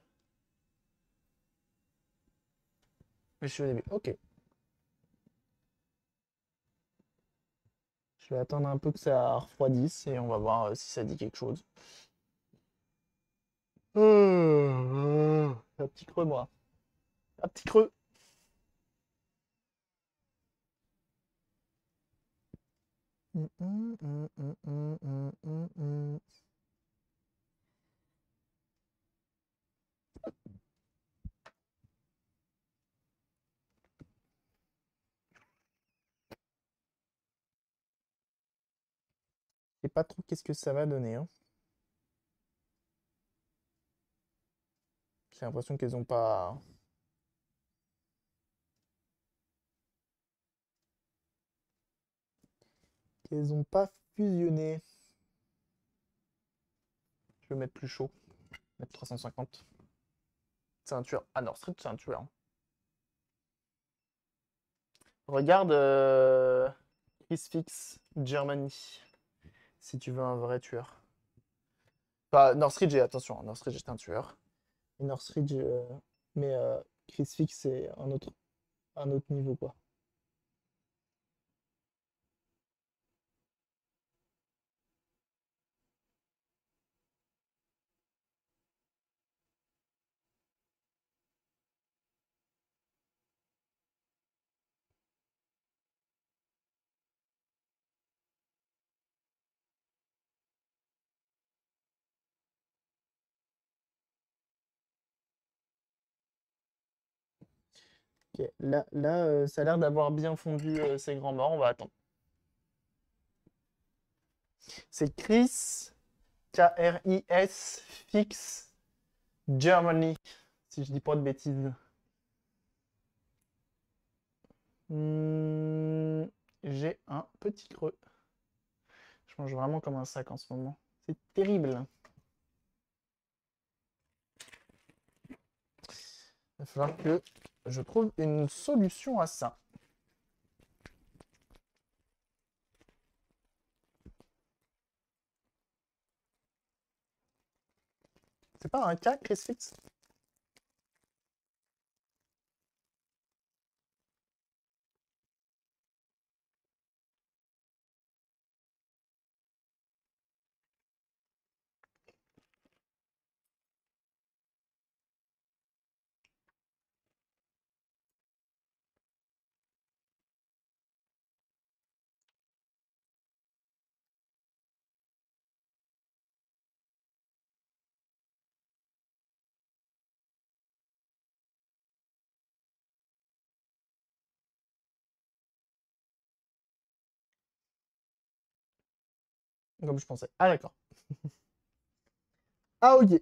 Mais je suis au début. Ok. Je vais attendre un peu que ça refroidisse et on va voir si ça dit quelque chose. Un petit creux, moi. Un petit creux. Je sais pas trop qu'est-ce que ça va donner, hein. J'ai l'impression qu'elles ont pas. Qu'elles ont pas fusionné. Je vais mettre plus chaud. Mettre 350. C'est un tueur. Ah, Nord Street, c'est un tueur. Regarde Chris Fix Germany. Si tu veux un vrai tueur. Pas Northridge, attention, Northridge est un tueur. Et Northridge, mais Chris Fix, c'est un autre niveau, quoi. Ok, là ça a l'air d'avoir bien fondu ces grands morts. On va attendre. C'est Chris, K-R-I-S, Fix, Germany, si je dis pas de bêtises. J'ai un petit creux. Je mange vraiment comme un sac en ce moment. C'est terrible. Il va falloir que je trouve une solution à ça. C'est pas un cas, Chris Fix? Comme je pensais. Ah, d'accord. Ah, ok.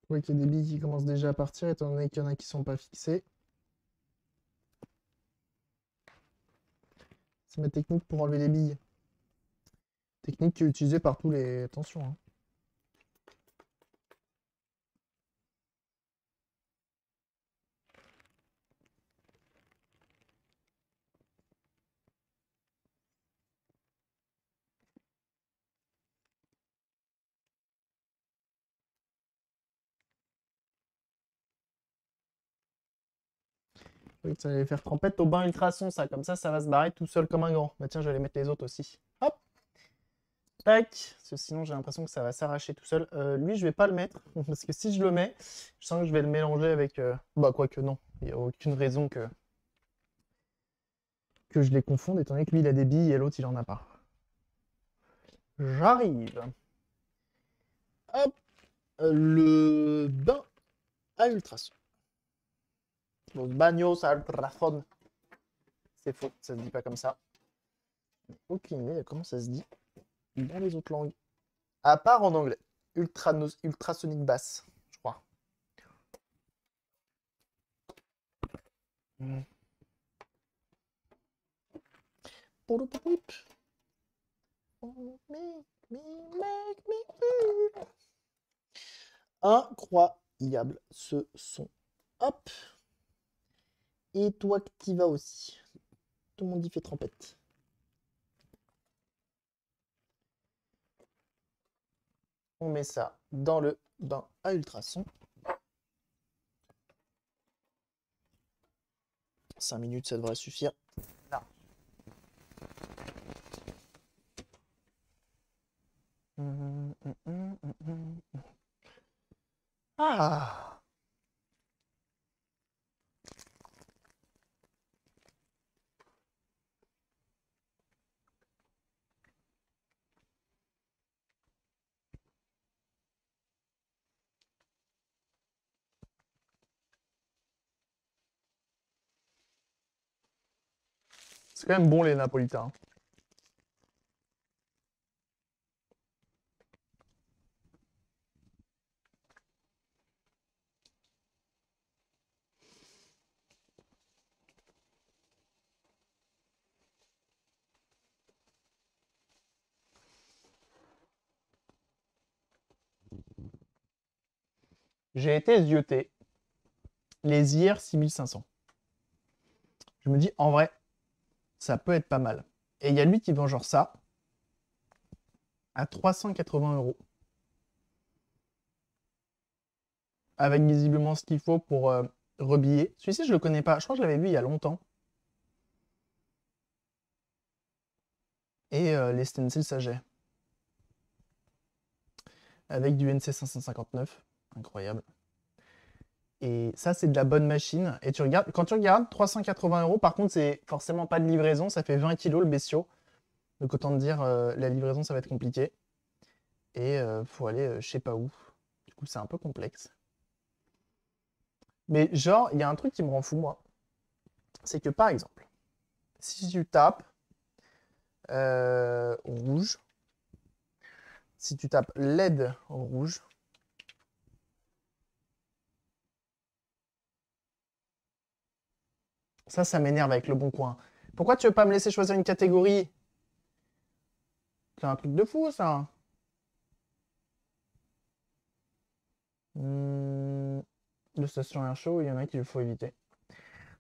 Oui, qu'il y a des billes qui commencent déjà à partir, étant donné qu'il y en a qui sont pas fixées. C'est ma technique pour enlever les billes. Technique qui est utilisée par tous les... Attention, hein. Oui, ça allait faire trempette au bain ultrason, ça. Comme ça va se barrer tout seul comme un grand. Bah tiens, je vais aller mettre les autres aussi. Hop. Tac. Parce que sinon, j'ai l'impression que ça va s'arracher tout seul. Lui, je vais pas le mettre. Parce que si je le mets, je sens que je vais le mélanger avec... Bah, quoique non. Il n'y a aucune raison que je les confonde, étant donné que lui, il a des billes et l'autre, il en a pas. J'arrive. Hop. Le bain à ultrason. Los baños a ultrasons. C'est faux, ça se dit pas comme ça. Aucune idée de comment ça se dit dans les autres langues. À part en anglais. Ultrasonic bass, je crois. Mm. Incroyable ce son. Hop. Et toi que t'y vas aussi. Tout le monde y fait trompette. On met ça dans le bain à ultrasons. 5 minutes, ça devrait suffire. Là. Ah! C'est quand même bon les napolitains. J'ai été zioté. Les IR 6500. Je me dis, en vrai, ça peut être pas mal. Et il y a lui qui vend genre ça à 380 euros. Avec visiblement ce qu'il faut pour rebiller. Celui-ci, je le connais pas. Je crois que je l'avais vu il y a longtemps. Et les stencils, ça j'ai. Avec du NC 559. Incroyable. Et ça, c'est de la bonne machine. Et tu regardes, quand tu regardes, 380 euros, par contre, c'est forcément pas de livraison. Ça fait 20 kilos le bestiau. Donc autant te dire, la livraison, ça va être compliqué. Et faut aller je sais pas où. Du coup, c'est un peu complexe. Mais genre, il y a un truc qui me rend fou, moi. C'est que par exemple, si tu tapes rouge, si tu tapes LED rouge, ça m'énerve avec le bon coin. Pourquoi tu veux pas me laisser choisir une catégorie? C'est un truc de fou, ça. Le station air show, il y en a qu'il faut éviter.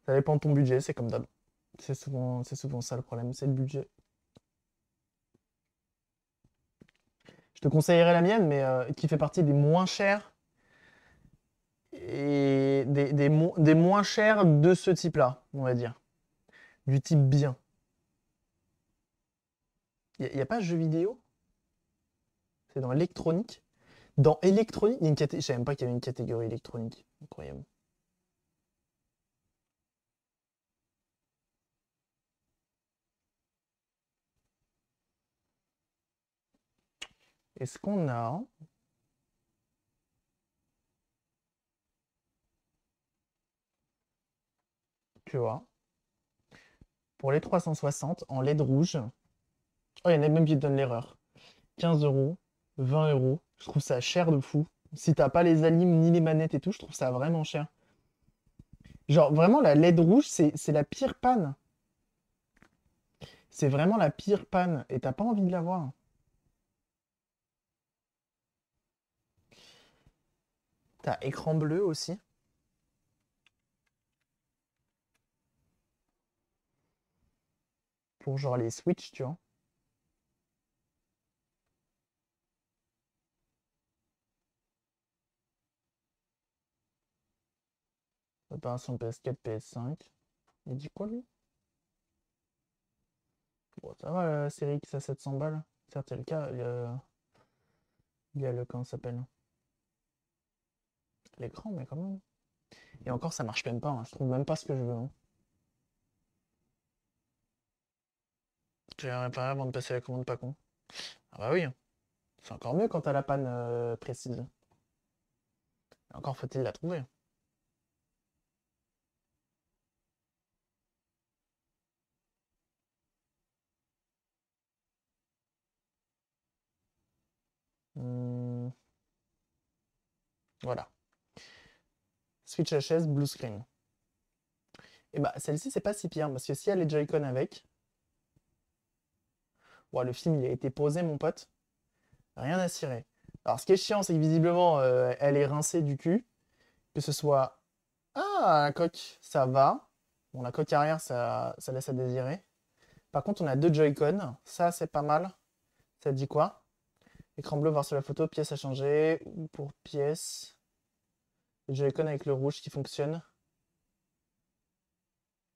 Ça dépend de ton budget, c'est comme d'hab. C'est souvent ça le problème, c'est le budget. Je te conseillerais la mienne, mais qui fait partie des moins chers et des moins chers de ce type-là, on va dire. Du type bien. Il n'y a pas jeu vidéo? C'est dans l'électronique. Dans électronique, il y a une je savais même pas qu'il y avait une catégorie électronique. Incroyable. Est-ce qu'on a... Tu vois, pour les 360 en LED rouge. Oh, il y en a même qui te donnent l'erreur. 15 euros, 20 euros. Je trouve ça cher de fou. Si t'as pas les alims ni les manettes et tout, je trouve ça vraiment cher. Genre, vraiment, la LED rouge, c'est la pire panne. C'est vraiment la pire panne. Et t'as pas envie de l'avoir. T'as écran bleu aussi. Pour genre les Switch, tu vois. Préparation PS4, PS5. Il dit quoi lui? Bon, ça va la série X à 700 balles. Certes, c'est le cas. Il y a le. Comment ça s'appelle? L'écran, mais quand même. Et encore, ça marche même pas. Hein. Je trouve même pas ce que je veux. Hein. Tu l'as réparé avant de passer la commande, pas con. Ah bah oui. Hein. C'est encore mieux quand t'as la panne précise. Et encore faut-il la trouver. Hmm, voilà. Switch HS, blue screen. Et bah celle-ci, c'est pas si pire, parce que si elle est Joy-Con avec. Bon, le film, il a été posé, mon pote. Rien à cirer. Alors, ce qui est chiant, c'est que visiblement, elle est rincée du cul. Que ce soit. Ah, la coque, ça va. Bon, la coque arrière, ça laisse à désirer. Par contre, on a deux Joy-Con. Ça, c'est pas mal. Ça dit quoi? Écran bleu, voir sur la photo, pièce à changer. Ou pour pièce. Le Joy-Con avec le rouge qui fonctionne.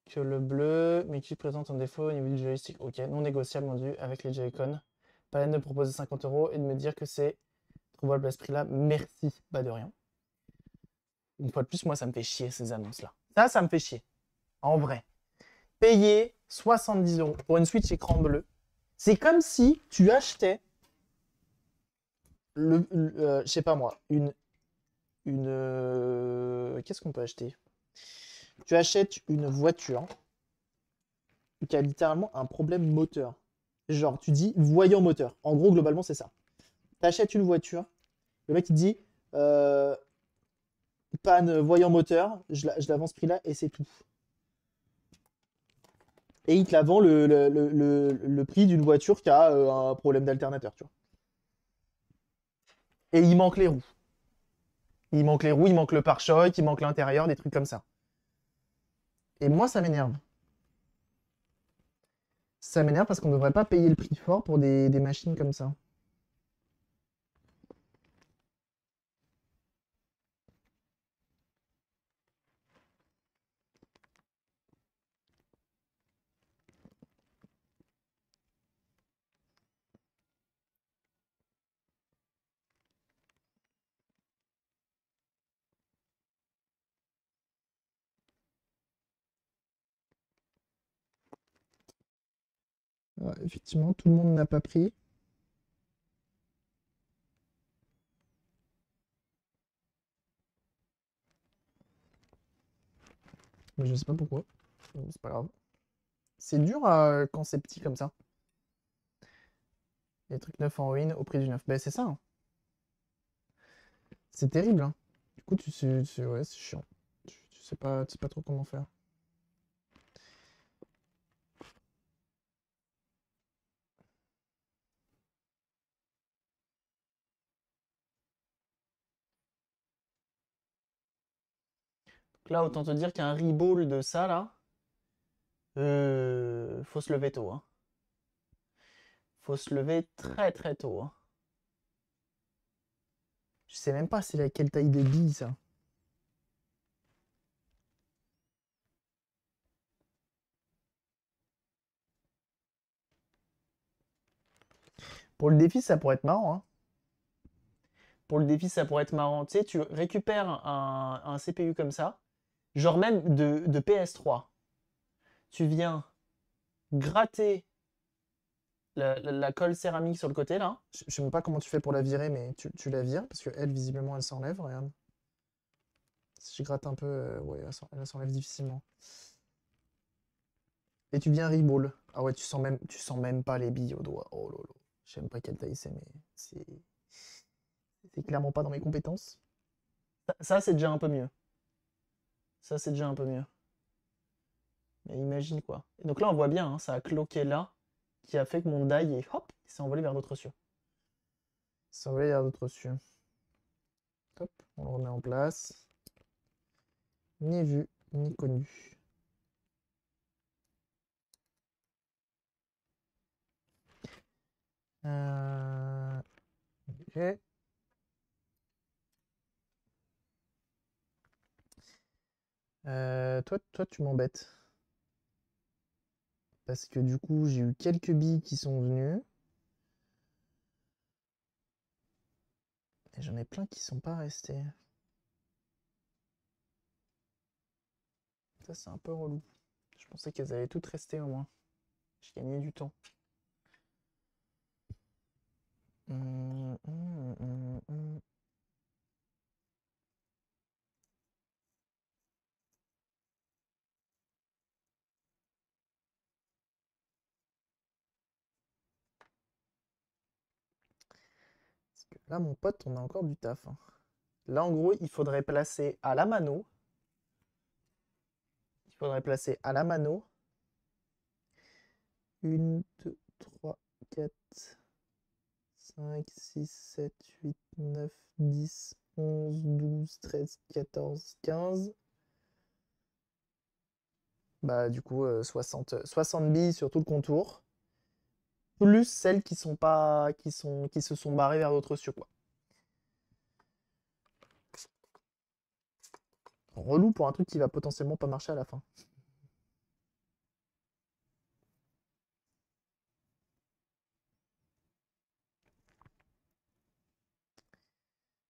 Que le bleu, mais qui présente un défaut au niveau du joystick. Ok, non négociable, mon dieu, avec les Joy-Con. Pas la peine de proposer 50 euros et de me dire que c'est trouvable à ce prix-là. Merci, pas de rien. Une fois de plus, moi, ça me fait chier ces annonces-là. Ça me fait chier. En vrai. Payer 70 euros pour une Switch écran bleu, c'est comme si tu achetais, je sais pas moi, qu'est-ce qu'on peut acheter? Tu achètes une voiture qui a littéralement un problème moteur. Genre, tu dis voyant moteur. En gros, globalement, c'est ça. Tu achètes une voiture, le mec il dit euh, panne voyant moteur, je l'avance ce prix-là et c'est tout. Et il te la vend le prix d'une voiture qui a un problème d'alternateur, tu vois. Et il manque les roues. Il manque les roues, il manque le pare-choc, il manque l'intérieur, des trucs comme ça. Et moi, ça m'énerve. Ça m'énerve parce qu'on ne devrait pas payer le prix fort pour des machines comme ça. Ouais, effectivement, tout le monde n'a pas pris. Mais je sais pas pourquoi. C'est pas grave. C'est dur quand c'est petit comme ça. Les trucs neufs en ruine au prix du neuf. Ben c'est ça. Hein. C'est terrible. Hein. Du coup, ouais, c'est chiant. Tu sais pas trop comment faire. Donc là, autant te dire qu'un reball de ça, là, faut se lever tôt. Hein. Faut se lever très très tôt. Hein. Je sais même pas c'est la quelle taille de bille ça. Pour le défi, ça pourrait être marrant. Hein. pour le défi, ça pourrait être marrant. Tu sais, tu récupères un CPU comme ça, genre même de PS3. Tu viens gratter la colle céramique sur le côté là. Je sais même pas comment tu fais pour la virer, mais tu la vires parce que elle, visiblement, elle s'enlève. Regarde. Si je gratte un peu, ouais, elle s'enlève difficilement. Et tu viens reball. Ah ouais, tu sens même pas les billes au doigt. Oh lolo. Je sais même pas quelle taille c'est, mais c'est clairement pas dans mes compétences. Ça, c'est déjà un peu mieux. Ça, c'est déjà un peu mieux. Mais imagine quoi. Et donc là, on voit bien, hein, ça a cloqué là, qui a fait que mon die est hop, il s'est envolé vers d'autres cieux. Il s'est envolé vers d'autres cieux. Hop, on le remet en place. Ni vu, ni connu. Ok. Toi, tu m'embêtes. Parce que du coup, j'ai eu quelques billes qui sont venues. Et j'en ai plein qui sont pas restés. Ça, c'est un peu relou. Je pensais qu'elles allaient toutes rester au moins. J'ai gagné du temps. Hum, hum, hum, hum. Parce que là, mon pote, on a encore du taf, hein. Là, en gros, il faudrait placer à la mano. Il faudrait placer à la mano. 1, 2, 3, 4, 5, 6, 7, 8, 9, 10, 11, 12, 13, 14, 15. Bah, du coup, 60 billes sur tout le contour. Plus celles qui sont pas, qui se sont barrées vers d'autres cieux, quoi. Relou pour un truc qui va potentiellement pas marcher à la fin.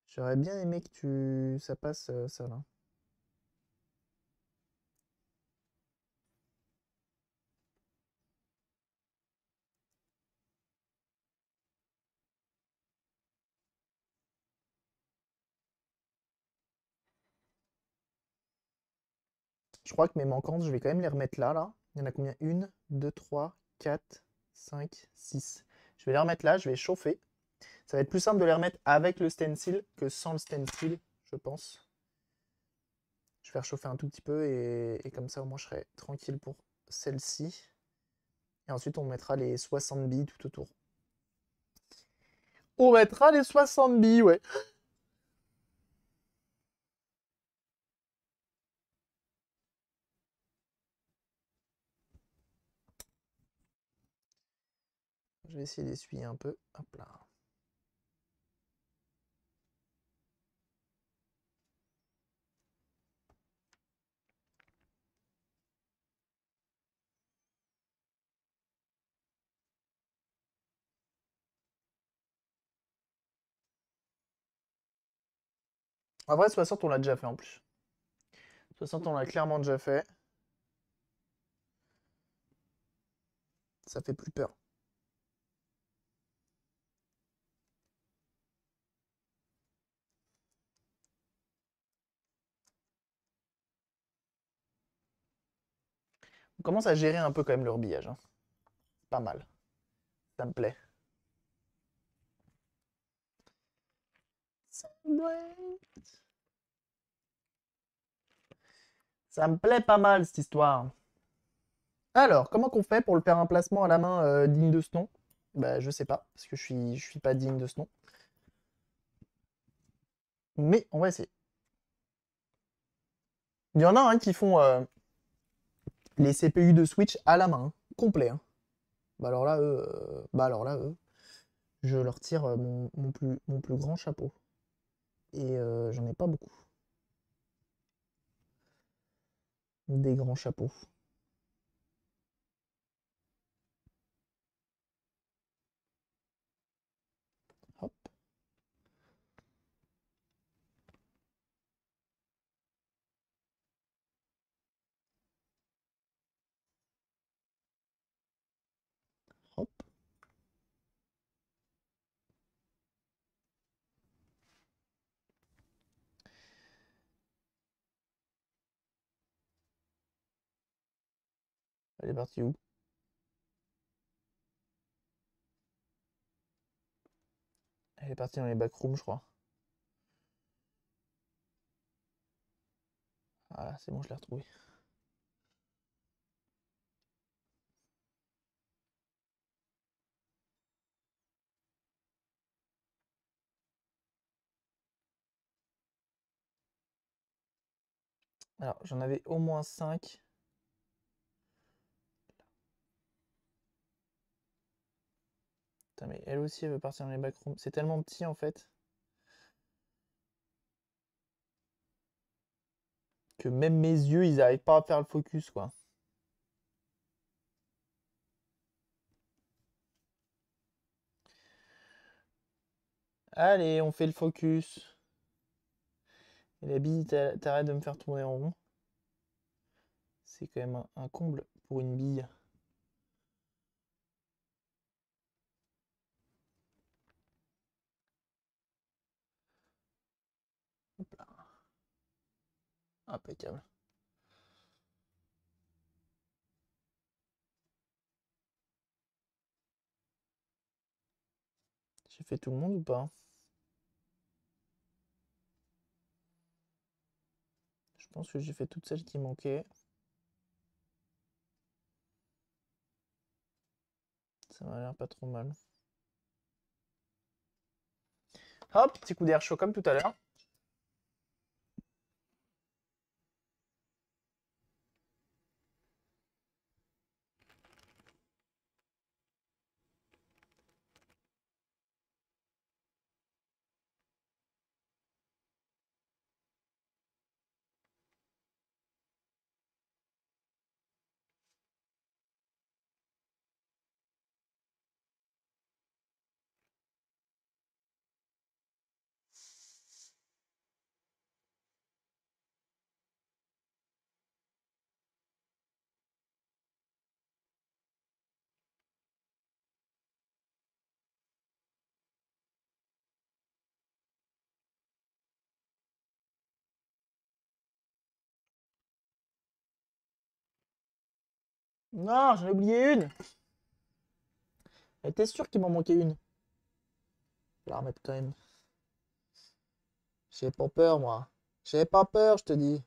J'aurais bien aimé que ça passe, ça là. Je crois que mes manquantes, je vais quand même les remettre là, là. Il y en a combien? 1, 2, 3, 4, 5, 6. Je vais les remettre là, je vais chauffer. Ça va être plus simple de les remettre avec le stencil que sans le stencil, je pense. Je vais faire chauffer un tout petit peu et comme ça, au moins, je serai tranquille pour celle-ci. Et ensuite, on mettra les 60 billes tout autour. On mettra les 60 billes, ouais. Je vais essayer d'essuyer un peu. Hop là. En vrai, 60, on l'a déjà fait en plus. 60, on l'a clairement déjà fait. Ça fait plus peur. On commence à gérer un peu quand même le rebillage, hein. Pas mal. Ça me plaît. Ça me plaît pas mal cette histoire. Alors, comment qu'on fait pour le faire un placement à la main digne de ce nom? Bah, je sais pas, parce que je suis pas digne de ce nom. Mais on va essayer. Il y en a qui font les CPU de Switch à la main, complet, hein. Bah alors là, eux, je leur tire mon plus grand chapeau. Et j'en ai pas beaucoup. Des grands chapeaux. Hop. Elle est partie où? Elle est partie dans les backrooms, je crois. Voilà, c'est bon, je l'ai retrouvée. Alors, j'en avais au moins 5. Putain, mais elle aussi, elle veut partir dans les backrooms. C'est tellement petit, en fait, que même mes yeux, ils n'arrivent pas à faire le focus, quoi. Allez, on fait le focus. Et la bille, t'arrêtes de me faire tourner en rond. C'est quand même un comble pour une bille. Hop là. Impeccable. J'ai fait tout le monde ou pas? Je pense que j'ai fait toutes celles qui manquaient. Ça m'a l'air pas trop mal. Hop, petit coup d'air chaud comme tout à l'heure. Non, j'en ai oublié une. T'es sûr qu'il m'en manquait une? La remettre quand même. J'ai pas peur, moi. J'ai pas peur, je te dis.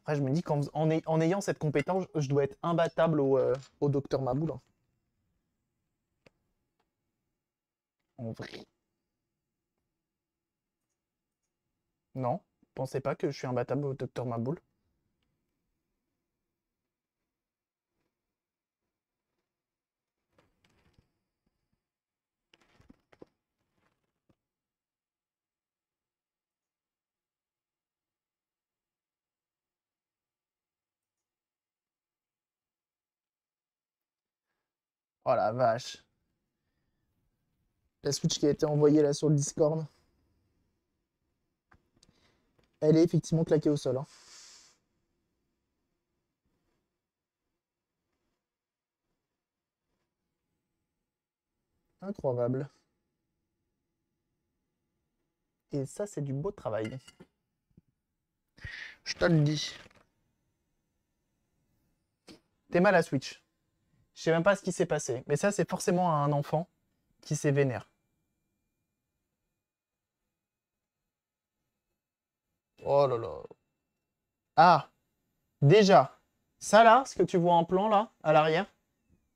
Après, je me dis qu'en ayant cette compétence, je dois être imbattable au docteur Maboul, hein. En vrai. Non, pensez pas que je suis imbattable au docteur Maboul. Oh la vache. La Switch qui a été envoyée là sur le Discord, elle est effectivement claquée au sol, hein. Incroyable. Et ça, c'est du beau travail. Je te le dis. T'es mal à Switch. Je sais même pas ce qui s'est passé. Mais ça, c'est forcément un enfant qui s'est vénère. Oh là là. Ah, déjà. Ça là, ce que tu vois en plan là, à l'arrière,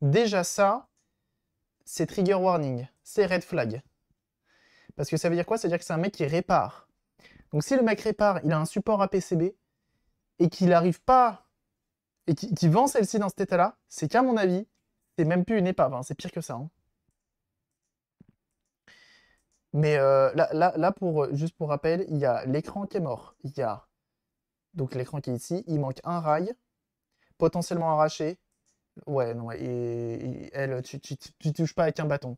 déjà ça, c'est trigger warning. C'est red flag. Parce que ça veut dire quoi? Ça veut dire que c'est un mec qui répare. Donc si le mec répare, il a un support APCB et qu'il n'arrive pas et qui vend celle-ci dans cet état-là, c'est qu'à mon avis, c'est même plus une épave, hein, c'est pire que ça, hein. Mais là juste pour rappel, il y a l'écran qui est mort. Il y a donc l'écran qui est ici. Il manque un rail, potentiellement arraché. Ouais, non, et elle, tu touches pas avec un bâton.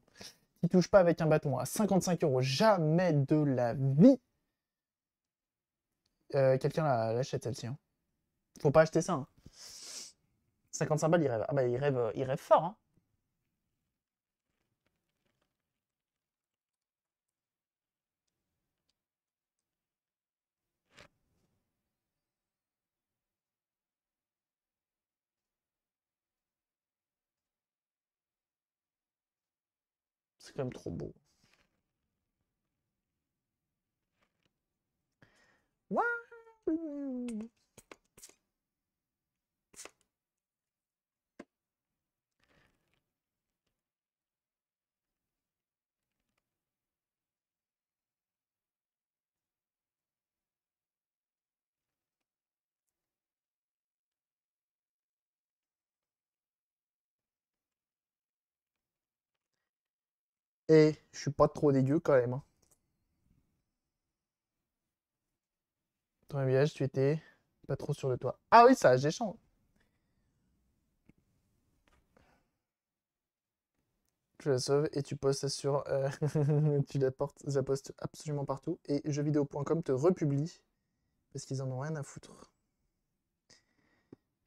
Tu touches pas avec un bâton à 55 euros. Jamais de la vie. Quelqu'un l'achète celle-ci, hein. Faut pas acheter ça, hein. 55 balles, il rêve. Ah bah il rêve fort, hein. C'est quand même trop beau. Waouh. Et je suis pas trop dégueu quand même, hein. Ton habillage, tu étais pas trop sûr de toi. Ah oui, ça, j'ai changé. Tu la sauves et tu postes sur. Tu la postes absolument partout. Et jeuxvideo.com te republie parce qu'ils en ont rien à foutre.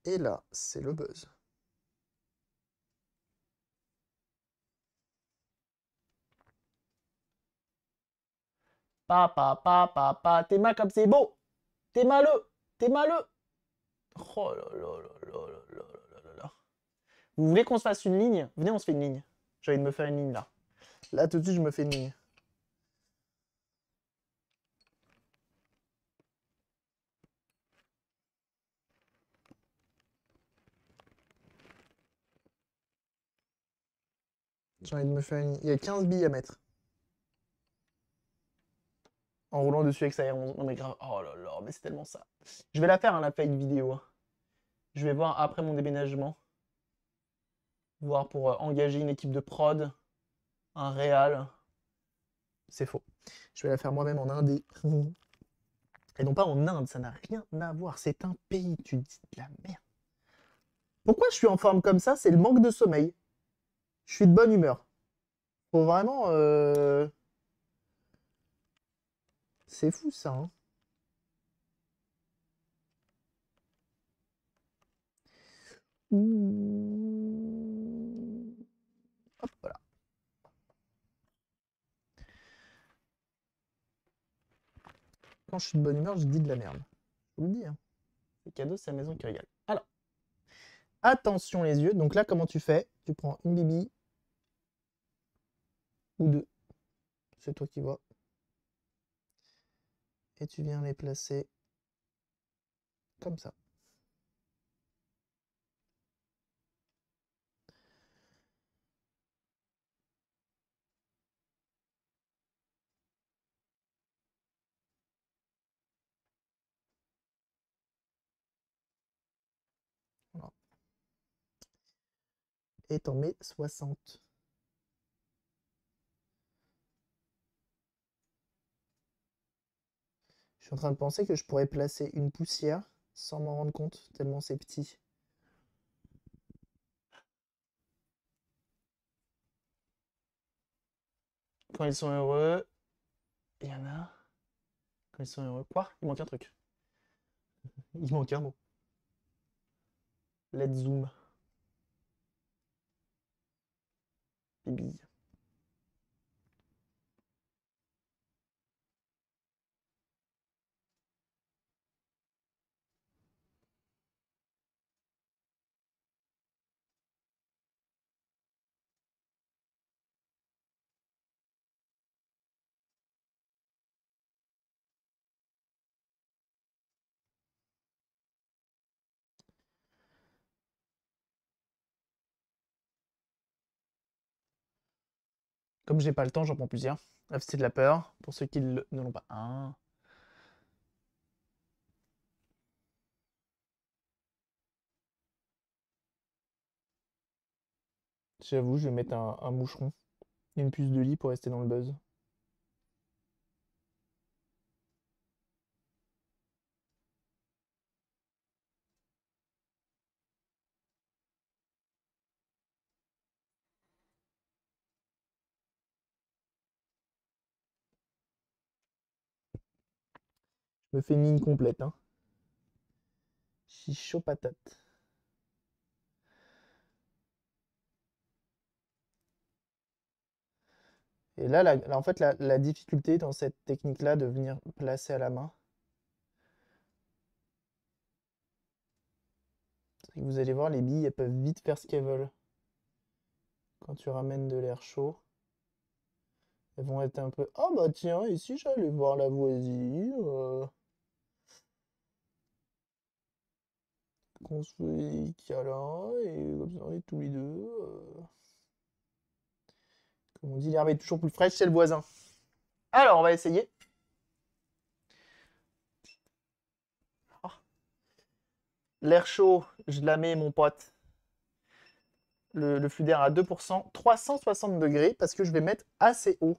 Et là, c'est le buzz. Papa, t'es mal comme c'est beau. T'es maleux. T'es maleux. Oh là là là là là là là là. Vous voulez qu'on se fasse une ligne? Venez, on se fait une ligne. J'ai envie de me faire une ligne là. Là, tout de suite, je me fais une ligne. J'ai envie de me faire une ligne. Il y a 15 billes à mettre. En roulant dessus avec sa R11. Non mais grave. Oh là là, mais c'est tellement ça. Je vais la faire, hein, la fake vidéo, hein. Je vais voir après mon déménagement. Voir pour engager une équipe de prod. Un réal. C'est faux. Je vais la faire moi-même en indé. Et non pas en Inde, ça n'a rien à voir. C'est un pays, tu dis de la merde. Pourquoi je suis en forme comme ça? C'est le manque de sommeil. Je suis de bonne humeur. Faut vraiment... C'est fou ça, hein. Ouh. Hop là. Quand je suis de bonne humeur, je dis de la merde. Je vous le dis, hein. C'est cadeau, c'est la maison qui régale. Alors, attention les yeux. Donc là, comment tu fais? Tu prends une bibi ou deux. C'est toi qui vois. Et tu viens les placer comme ça. Voilà. Et t'en mets 60. Je suis en train de penser que je pourrais placer une poussière sans m'en rendre compte, tellement c'est petit. Quand ils sont heureux, il y en a. Quand ils sont heureux. Quoi? Il manque un truc. Il manque un mot. Let's zoom. Bibi. Comme j'ai pas le temps, j'en prends plusieurs. Bref, c'est de la peur pour ceux qui ne l'ont pas. Ah. J'avoue, je vais mettre un moucheron, une puce de lit pour rester dans le buzz. Je me fais une ligne complète, hein. Je suis chaud patate. Et là, en fait, la difficulté dans cette technique-là de venir placer à la main, c'est que vous allez voir, les billes, elles peuvent vite faire ce qu'elles veulent. Quand tu ramènes de l'air chaud, elles vont être un peu... Ah bah tiens, ici j'allais voir la voisine. Qu'on se fait des câlins, et comme ça on est tous les deux. Comme on dit, l'herbe est toujours plus fraîche chez le voisin. Alors, on va essayer. Ah. L'air chaud, je la mets, mon pote. Le flux d'air à 2%, 360 degrés, parce que je vais mettre assez haut.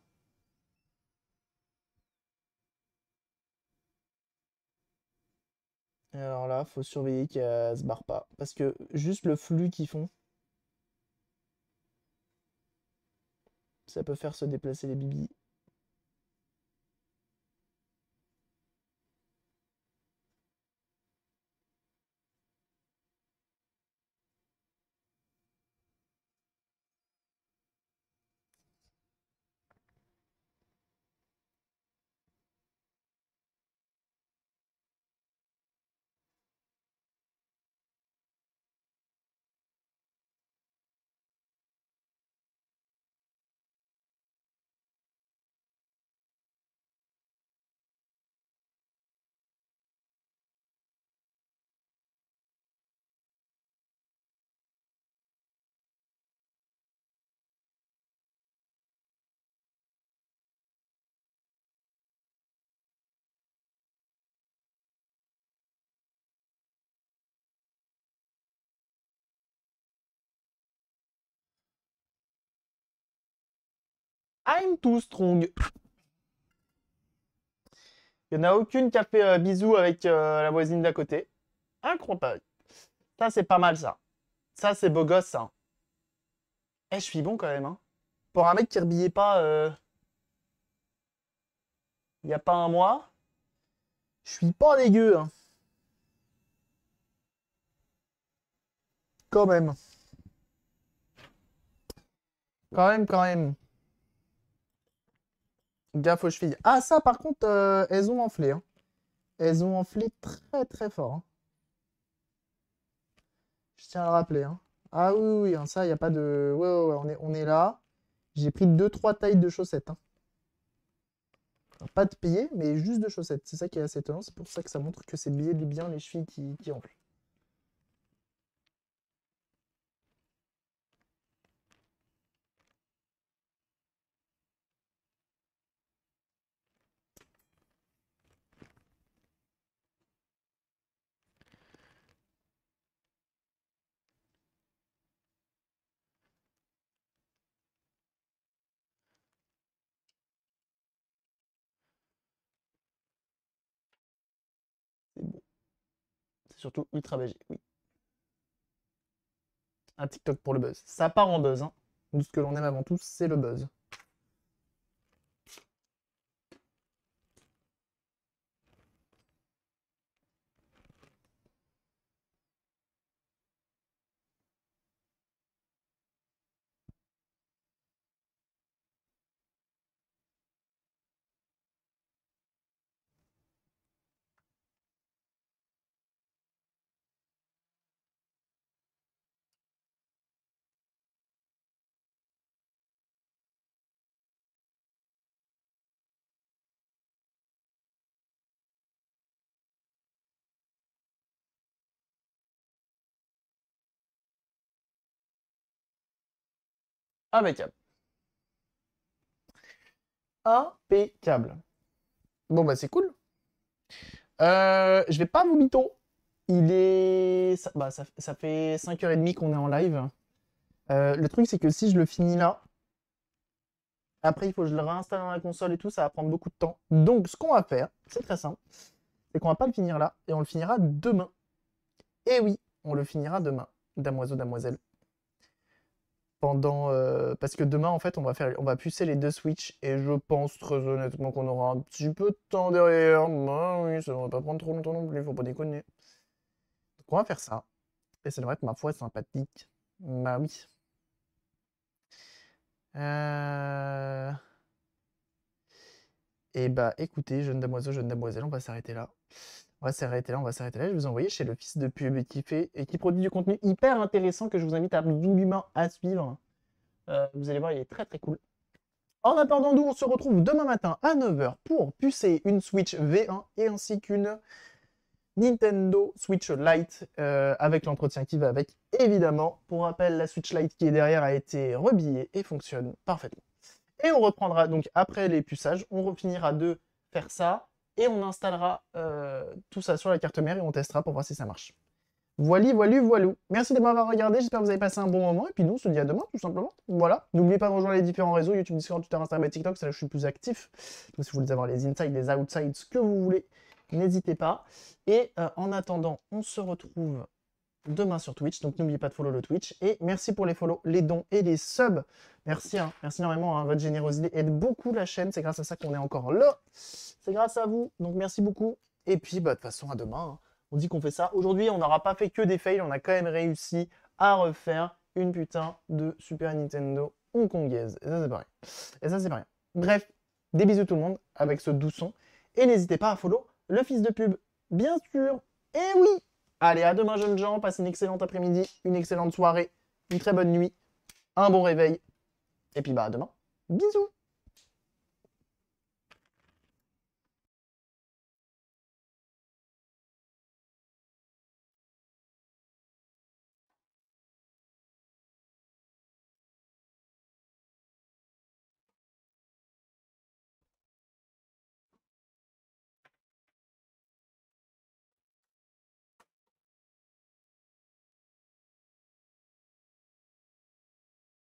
Et alors là, faut surveiller qu'elle se barre pas. Parce que juste le flux qu'ils font, ça peut faire se déplacer les bibis. I'm too strong. Il n'y en a aucune qui a fait bisou avec la voisine d'à côté. Incroyable. Ça, c'est pas mal, ça. Ça, c'est beau gosse, ça. Eh, je suis bon quand même, hein. Pour un mec qui rebillait pas il n'y a pas un mois, je suis pas dégueu, hein. Quand même. Quand même, quand même. Gaffe aux chevilles. Ah, ça, par contre, elles ont enflé, hein. Elles ont enflé très, très fort, hein. Je tiens à le rappeler, hein. Ah oui, oui, oui, hein, ça, il n'y a pas de... Ouais, ouais, ouais, on est là. J'ai pris deux trois tailles de chaussettes, hein. Alors, pas de pieds, mais juste de chaussettes. C'est ça qui est assez étonnant. C'est pour ça que ça montre que c'est bien les chevilles qui enflent. C'est beau. C'est surtout ultra magique, oui. Un TikTok pour le buzz. Ça part en buzz, hein. Nous, ce que l'on aime avant tout, c'est le buzz. Impeccable. Impeccable. Bon, bah, c'est cool. Je vais pas vous mytho. Il est... ça fait 5h30 qu'on est en live. Le truc, c'est que si je le finis là, après, il faut que je le réinstalle dans la console et tout, ça va prendre beaucoup de temps. Donc, ce qu'on va faire, c'est très simple, c'est qu'on va pas le finir là, et on le finira demain. Et oui, on le finira demain, damoiseau, damoiselle. Parce que demain, en fait, on va pucer les deux Switch, et je pense très honnêtement qu'on aura un petit peu de temps derrière. Bah oui, ça devrait pas prendre trop longtemps non plus, faut pas déconner. Donc, on va faire ça, et ça devrait être, ma foi, sympathique. Bah oui. Euh... Et bah écoutez, jeune damoiseau, jeune damoiselle, on va s'arrêter là. On va s'arrêter là, on va s'arrêter là. Je vais vous envoyer chez le fils de pub et qui produit du contenu hyper intéressant que je vous invite absolument à suivre. Vous allez voir, il est très très cool. En attendant, nous, on se retrouve demain matin à 9 h pour pucer une Switch V1 et ainsi qu'une Nintendo Switch Lite avec l'entretien qui va avec, évidemment. Pour rappel, la Switch Lite qui est derrière a été rebillée et fonctionne parfaitement. Et on reprendra donc après les puçages, on finira de faire ça et on installera tout ça sur la carte mère et on testera pour voir si ça marche. Voili, voilu, voilou. Merci de m'avoir regardé, j'espère que vous avez passé un bon moment et puis nous on se dit à demain tout simplement. Voilà, n'oubliez pas de rejoindre les différents réseaux, YouTube, Discord, Twitter, Instagram et TikTok, c'est là que je suis le plus actif. Donc si vous voulez avoir les insides, les outsides, ce que vous voulez, n'hésitez pas. Et en attendant, on se retrouve demain sur Twitch, donc n'oubliez pas de follow le Twitch. Et merci pour les follow, les dons et les subs. Merci, hein, merci énormément, hein, votre générosité aide beaucoup la chaîne, c'est grâce à ça qu'on est encore là. C'est grâce à vous, donc merci beaucoup. Et puis, bah, de toute façon, à demain, hein. On dit qu'on fait ça. Aujourd'hui, on n'aura pas fait que des fails, on a quand même réussi à refaire une putain de Super Nintendo hongkongaise. Et ça, c'est pas rien. Et ça, c'est pas rien. Bref, des bisous tout le monde avec ce doux son. Et n'hésitez pas à follow le fils de pub, bien sûr. Et oui! Allez, à demain, jeunes gens. Passez une excellente après-midi, une excellente soirée, une très bonne nuit, un bon réveil. Et puis, bah, à demain. Bisous!